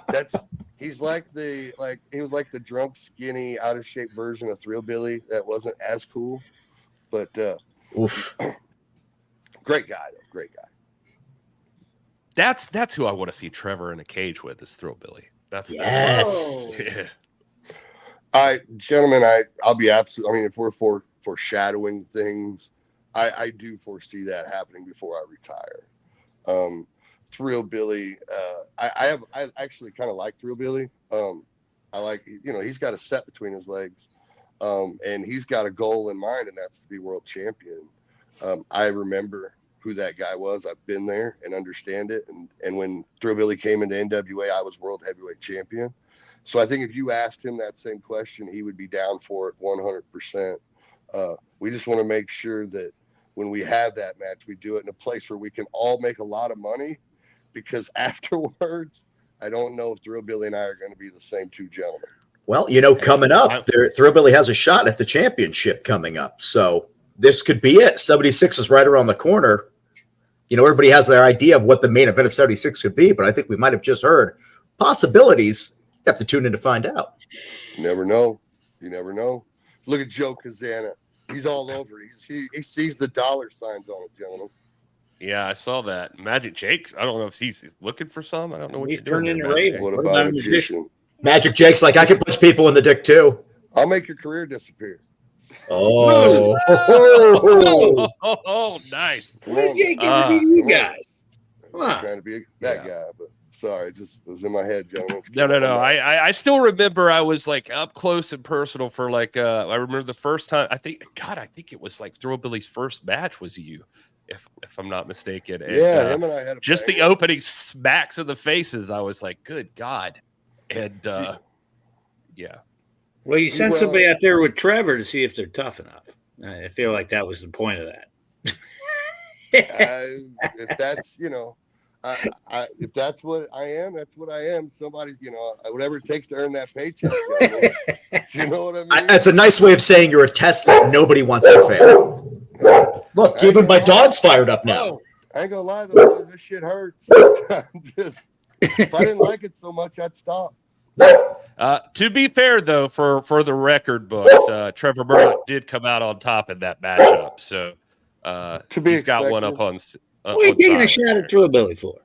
That's he was like the drunk, skinny, out of shape version of Thrill Billy. That wasn't as cool, but great guy though. Great guy. That's who I want to see Trevor in a cage with, is Thrill Billy. That's yes. Gentlemen, I'll be absolute. I mean, if we're foreshadowing things, I do foresee that happening before I retire. Thrill Billy, I actually kind of like Thrill Billy. I like, he's got a set between his legs, and he's got a goal in mind, and that's to be world champion. I remember who that guy was. I've been there and understand it. And when Thrill Billy came into NWA, I was world heavyweight champion. So I think if you asked him that same question, he would be down for it 100%. We just want to make sure that when we have that match, we do it in a place where we can all make a lot of money, because afterwards, I don't know if Thrill Billy and I are going to be the same two gentlemen. Well, coming up, Thrill Billy has a shot at the championship coming up. So this could be it. 76 is right around the corner. Everybody has their idea of what the main event of 76 could be, but I think we might have just heard possibilities. You have to tune in to find out. You never know. Look at Joe Kazana. He's all over. He sees the dollar signs on it, gentlemen. Yeah, I saw that. Magic Jake, I don't know if he's looking for some. I don't know what he's you're doing. Turning into Raven. What about a magician? Magic Jake's like, I can punch people in the dick too. I'll make your career disappear. Oh, nice. What did Jake ever do to you guys? Come on. I'm trying to be that guy, but sorry, it was in my head, gentlemen. No. I still remember I was like up close and personal for I remember the first time. I think it was like Thrill Billy's first match was you, if I'm not mistaken. And, him and I had just the opening smacks in the faces. I was like, good God. And yeah. Well, you sent somebody out there with Trevor to see if they're tough enough. I feel like that was the point of that. If that's, if that's what I am, that's what I am. Somebody, whatever it takes to earn that paycheck. You know what I mean? That's a nice way of saying you're a test that nobody wants to fail. Look, even my dog's fired up now. I ain't gonna lie, though, this shit hurts. If I didn't like it so much, I'd stop. To be fair, though, for the record books, Trevor Murdoch did come out on top in that matchup. So he's got one up on. What are you taking a shot at Thrill Billy for?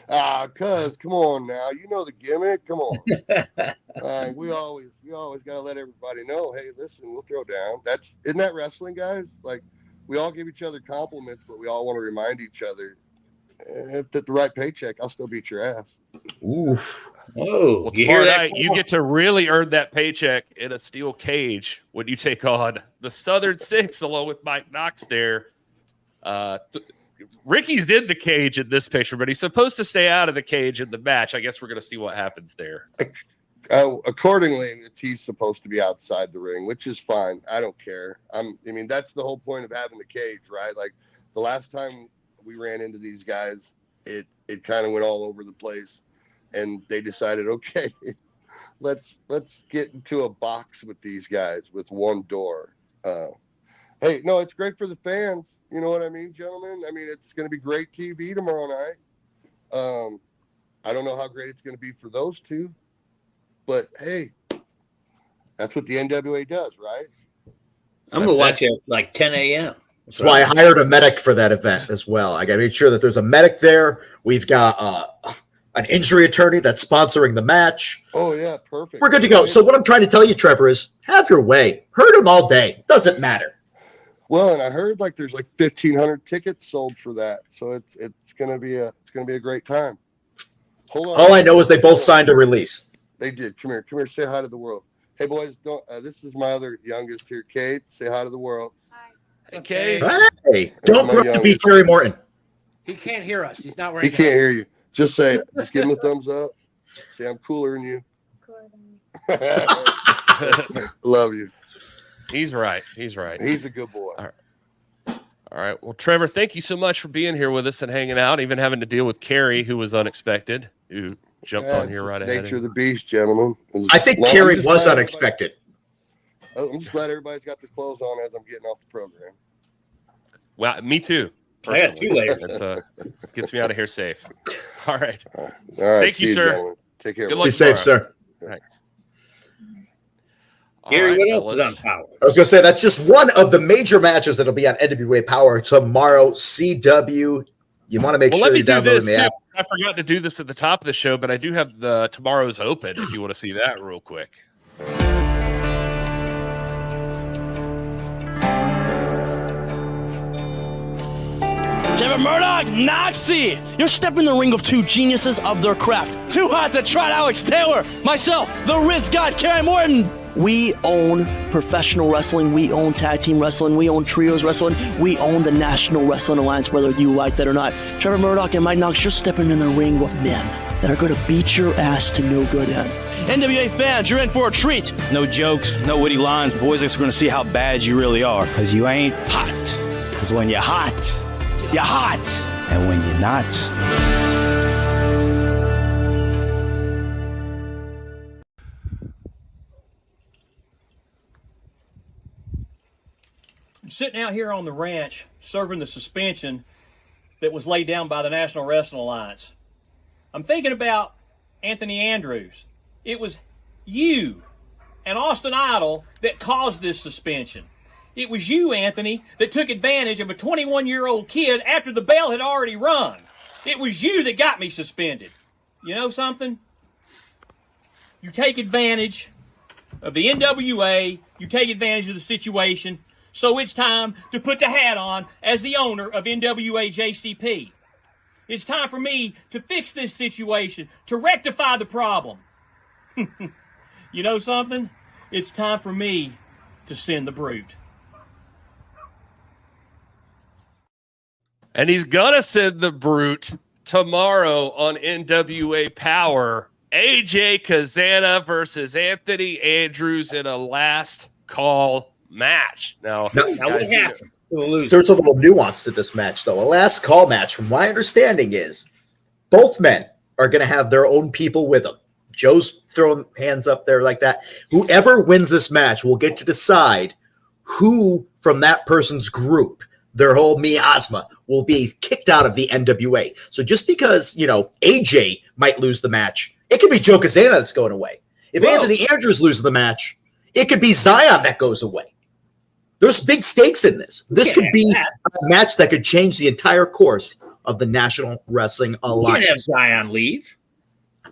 Cuz, come on now. You know the gimmick. Come on. We always got to let everybody know, hey, listen, we'll throw down. Isn't that wrestling, guys? Like, we all give each other compliments, but we all want to remind each other, if at the right paycheck, I'll still beat your ass. Oof. Oh, well, tomorrow night you get to really earn that paycheck in a steel cage when you take on the Southern Six along with Mike Knox there. Ricky's in the cage in this picture, but he's supposed to stay out of the cage in the match. I guess we're going to see what happens there. Accordingly, he's supposed to be outside the ring, which is fine. I don't care. That's the whole point of having the cage, right? Like the last time we ran into these guys, it kind of went all over the place, and they decided, okay, let's get into a box with these guys with one door. Hey, no, it's great for the fans. You know what I mean, gentlemen? I mean, it's going to be great TV tomorrow night. I don't know how great it's going to be for those two, but hey, that's what the NWA does, right? I'm going to watch it at like 10 a.m. That's why I hired a medic for that event as well. I got to make sure that there's a medic there. We've got an injury attorney that's sponsoring the match. Oh, yeah, perfect. We're good to go. So what I'm trying to tell you, Trevor, is have your way. Hurt him all day. Doesn't matter. Well, and I heard like there's like 1,500 tickets sold for that, so it's gonna be a great time. Hold on. All I know is they both signed a release. They did. Come here. Say hi to the world. Hey boys, don't. This is my other youngest here, Kate. Say hi to the world. Hey, Kate. Hey, don't grow up to be Gary Morton. He can't hear us. He's not wearing. He can't hear you. Just say it. Just give him a thumbs up. Say I'm cooler than you. Love you. He's right. He's right. He's a good boy. All right. Well, Trevor, thank you so much for being here with us and hanging out, even having to deal with Carrie, who was unexpected, who jumped on here right ahead. Nature of the beast, gentlemen. I think Carrie was unexpected. I'm just glad everybody's got their clothes on as I'm getting off the program. Well, me too. I got 2 layers. It gets me out of here safe. All right. All right. Thank you, sir. Gentlemen. Take care. Good luck Be safe, sir. All right. Gary, All right, what else is on Power? I was going to say that's just one of the major matches that'll be on NWA Power tomorrow. CW. You want to make sure you're downloading the app. I forgot to do this at the top of the show, but I do have the tomorrow's open if you want to see that real quick. Trevor Murdoch, Noxie! You're stepping in the ring of 2 geniuses of their craft. Too hot to trot Alex Taylor. Myself, the Riz God, Gary Morton. We own professional wrestling. We own tag team wrestling. We own trios wrestling. We own the National Wrestling Alliance, whether you like that or not. Trevor Murdoch and Mike Knox, you're stepping in the ring with men that are going to beat your ass to no good end. NWA fans, you're in for a treat. No jokes, no witty lines. Boys are going to see how bad you really are. Because you ain't hot. Because when you're hot, you're hot. And when you're not... I'm sitting out here on the ranch serving the suspension that was laid down by the National Wrestling Alliance. I'm thinking about Anthony Andrews. It was you and Austin Idol that caused this suspension. It was you, Anthony, that took advantage of a 21-year-old kid after the bell had already rung. It was you that got me suspended. You know something? You take advantage of the NWA. You take advantage of the situation. So it's time to put the hat on as the owner of NWA JCP. It's time for me to fix this situation, to rectify the problem. You know something? It's time for me to send the brute. And he's going to send the brute tomorrow on NWA Power. AJ Kazana versus Anthony Andrews in a last call match. Now there's a little nuance to this match, though. A last call match, from my understanding, is both men are going to have their own people with them. Joe's throwing hands up there like that. Whoever wins this match will get to decide who from that person's group, their whole miasma, will be kicked out of the NWA. So just because, AJ might lose the match, it could be Joe Kazana that's going away. If Anthony Andrews loses the match, it could be Zion that goes away. There's big stakes in this. This could be a match that could change the entire course of the National Wrestling Alliance. You can't have Zion leave.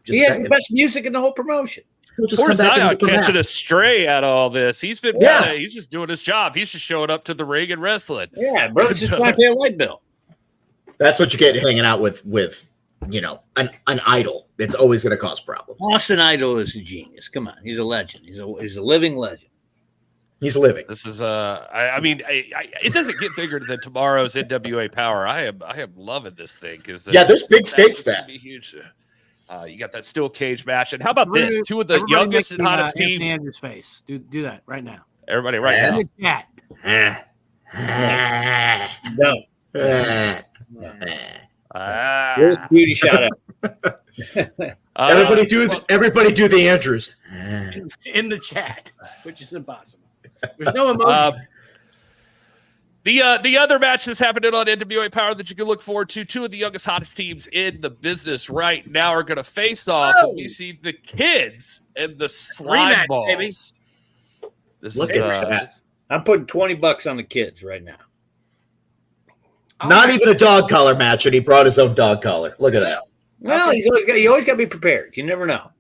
He has the best music in the whole promotion. Poor Zion catching a stray out of all this. He's been he's just doing his job. He's just showing up to the ring and wrestling. Yeah, bro, it's just like a light bill. That's what you get hanging out with an idol. It's always going to cause problems. Austin Idol is a genius. Come on, he's a legend. He's a living legend. He's living. This is it doesn't get bigger than tomorrow's NWA Power. I am loving this thing because there's big stakes there. Huge. You got that steel cage match, and how about this? Two of the youngest and hottest teams. Andrew's face. Do that right now. Everybody, right now. No. Here's beauty shout out. Everybody do the Andrews. in the chat, which is impossible. There's no emoji. The other match that's happening on NWA Power that you can look forward to, two of the youngest, hottest teams in the business right now are going to face off. And we see the kids and the slime balls. Baby. Look at that. I'm putting $20 on the kids right now. Not even a dog collar match, and he brought his own dog collar. Look at that. Well, you always got to be prepared. You never know.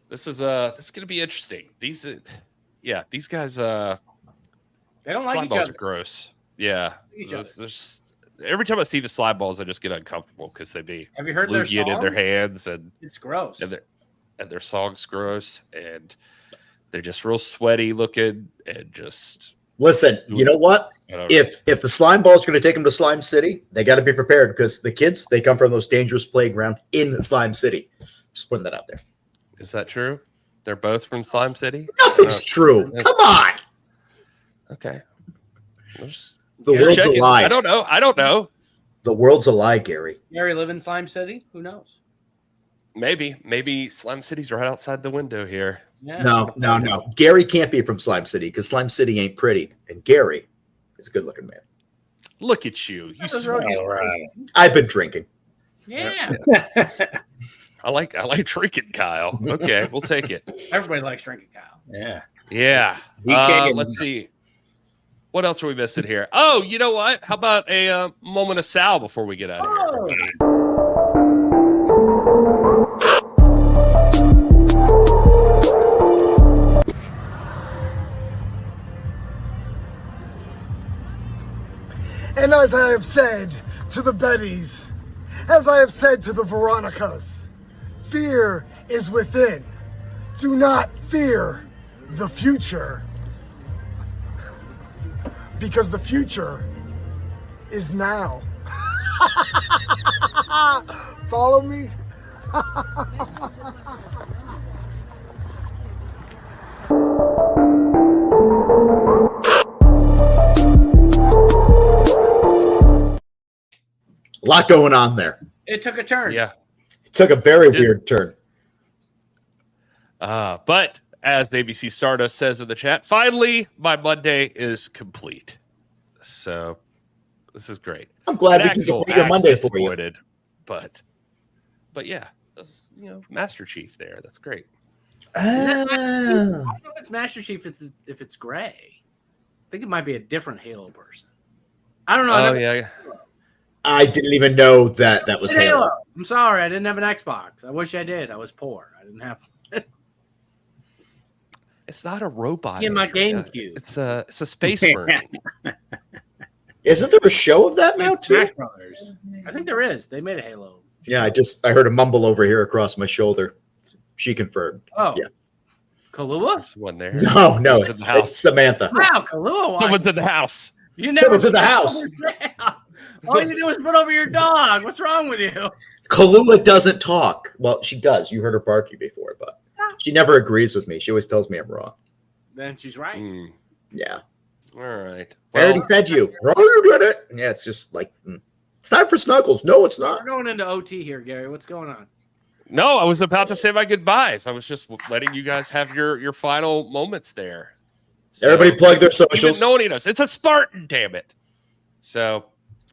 This is going to be interesting. These guys they don't slime like each balls other. are gross. Yeah. There's every time I see the slime balls, I just get uncomfortable because they be Have you heard their looking in song? their hands, and It's gross. and their song's gross, and they're just real sweaty looking, and just Listen, you know what? If the slime balls are going to take them to Slime City, they got to be prepared because the kids, they come from those dangerous playground in Slime City. Just putting that out there. Is that true? They're both from Slime City? Nothing's true. Come on. Okay. The world's a lie. I don't know. The world's a lie, Gary. Gary live in Slime City? Who knows? Maybe Slime City's right outside the window here. Yeah. No. Gary can't be from Slime City because Slime City ain't pretty. And Gary is a good-looking man. Look at you. You smell right. I've been drinking. Yeah. I like drinking, Kyle. Okay, we'll take it. Everybody likes drinking, Kyle. Yeah. Yeah. He can't get Let's see. What else are we missing here? Oh, you know what? How about a moment of Sal before we get out of here, everybody? And as I have said to the Bettys, as I have said to the Veronicas, fear is within. Do not fear the future. Because the future is now. Follow me? A lot going on there. It took a turn. Yeah. It took a very weird turn. But as ABC Stardust says in the chat, finally, my Monday is complete. So this is great. I'm glad we can complete your Monday for you. But yeah, Master Chief there. That's great. I don't know if it's Master Chief if it's gray. I think it might be a different Halo person. I don't know. Yeah. I didn't even know that was Halo. I'm sorry, I didn't have an Xbox. I wish I did. I was poor. I didn't have. It's not a robot. In my GameCube. It's a space marine. Isn't there a show of that now too? Smash Brothers. I think there is. They made a Halo. Yeah, I heard a mumble over here across my shoulder. She confirmed. Oh, yeah. Kahlua? There's one there. No, it's Samantha. Wow, Kahlua. Someone's in the house. Someone's in the house. All you do is put over your dog. What's wrong with you? Kahlua doesn't talk. Well, she does. You heard her barking before, but she never agrees with me. She always tells me I'm wrong. Then she's right. Yeah. All right. I already fed you. Oh, you did it. Yeah, it's just like, it's time for Snuggles. No, it's not. We're going into OT here, Gary. What's going on? No, I was about to say my goodbyes. I was just letting you guys have your final moments there. So, everybody plug their socials. No one knows. It's a Spartan, damn it. So,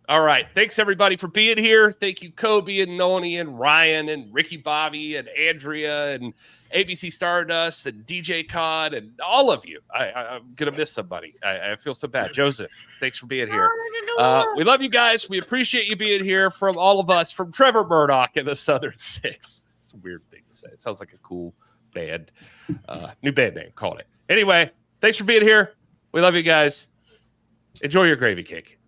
all right. Thanks, everybody, for being here. Thank you, Kobe and Noni and Ryan and Ricky Bobby and Andrea and ABC Stardust and DJ Cod and all of you. I'm going to miss somebody. I feel so bad. Joseph, thanks for being here. We love you guys. We appreciate you being here from all of us, from Trevor Murdoch and the Southern Six. It's a weird thing to say. It sounds like a cool band. New band name, called it. Anyway, thanks for being here. We love you guys. Enjoy your gravy cake.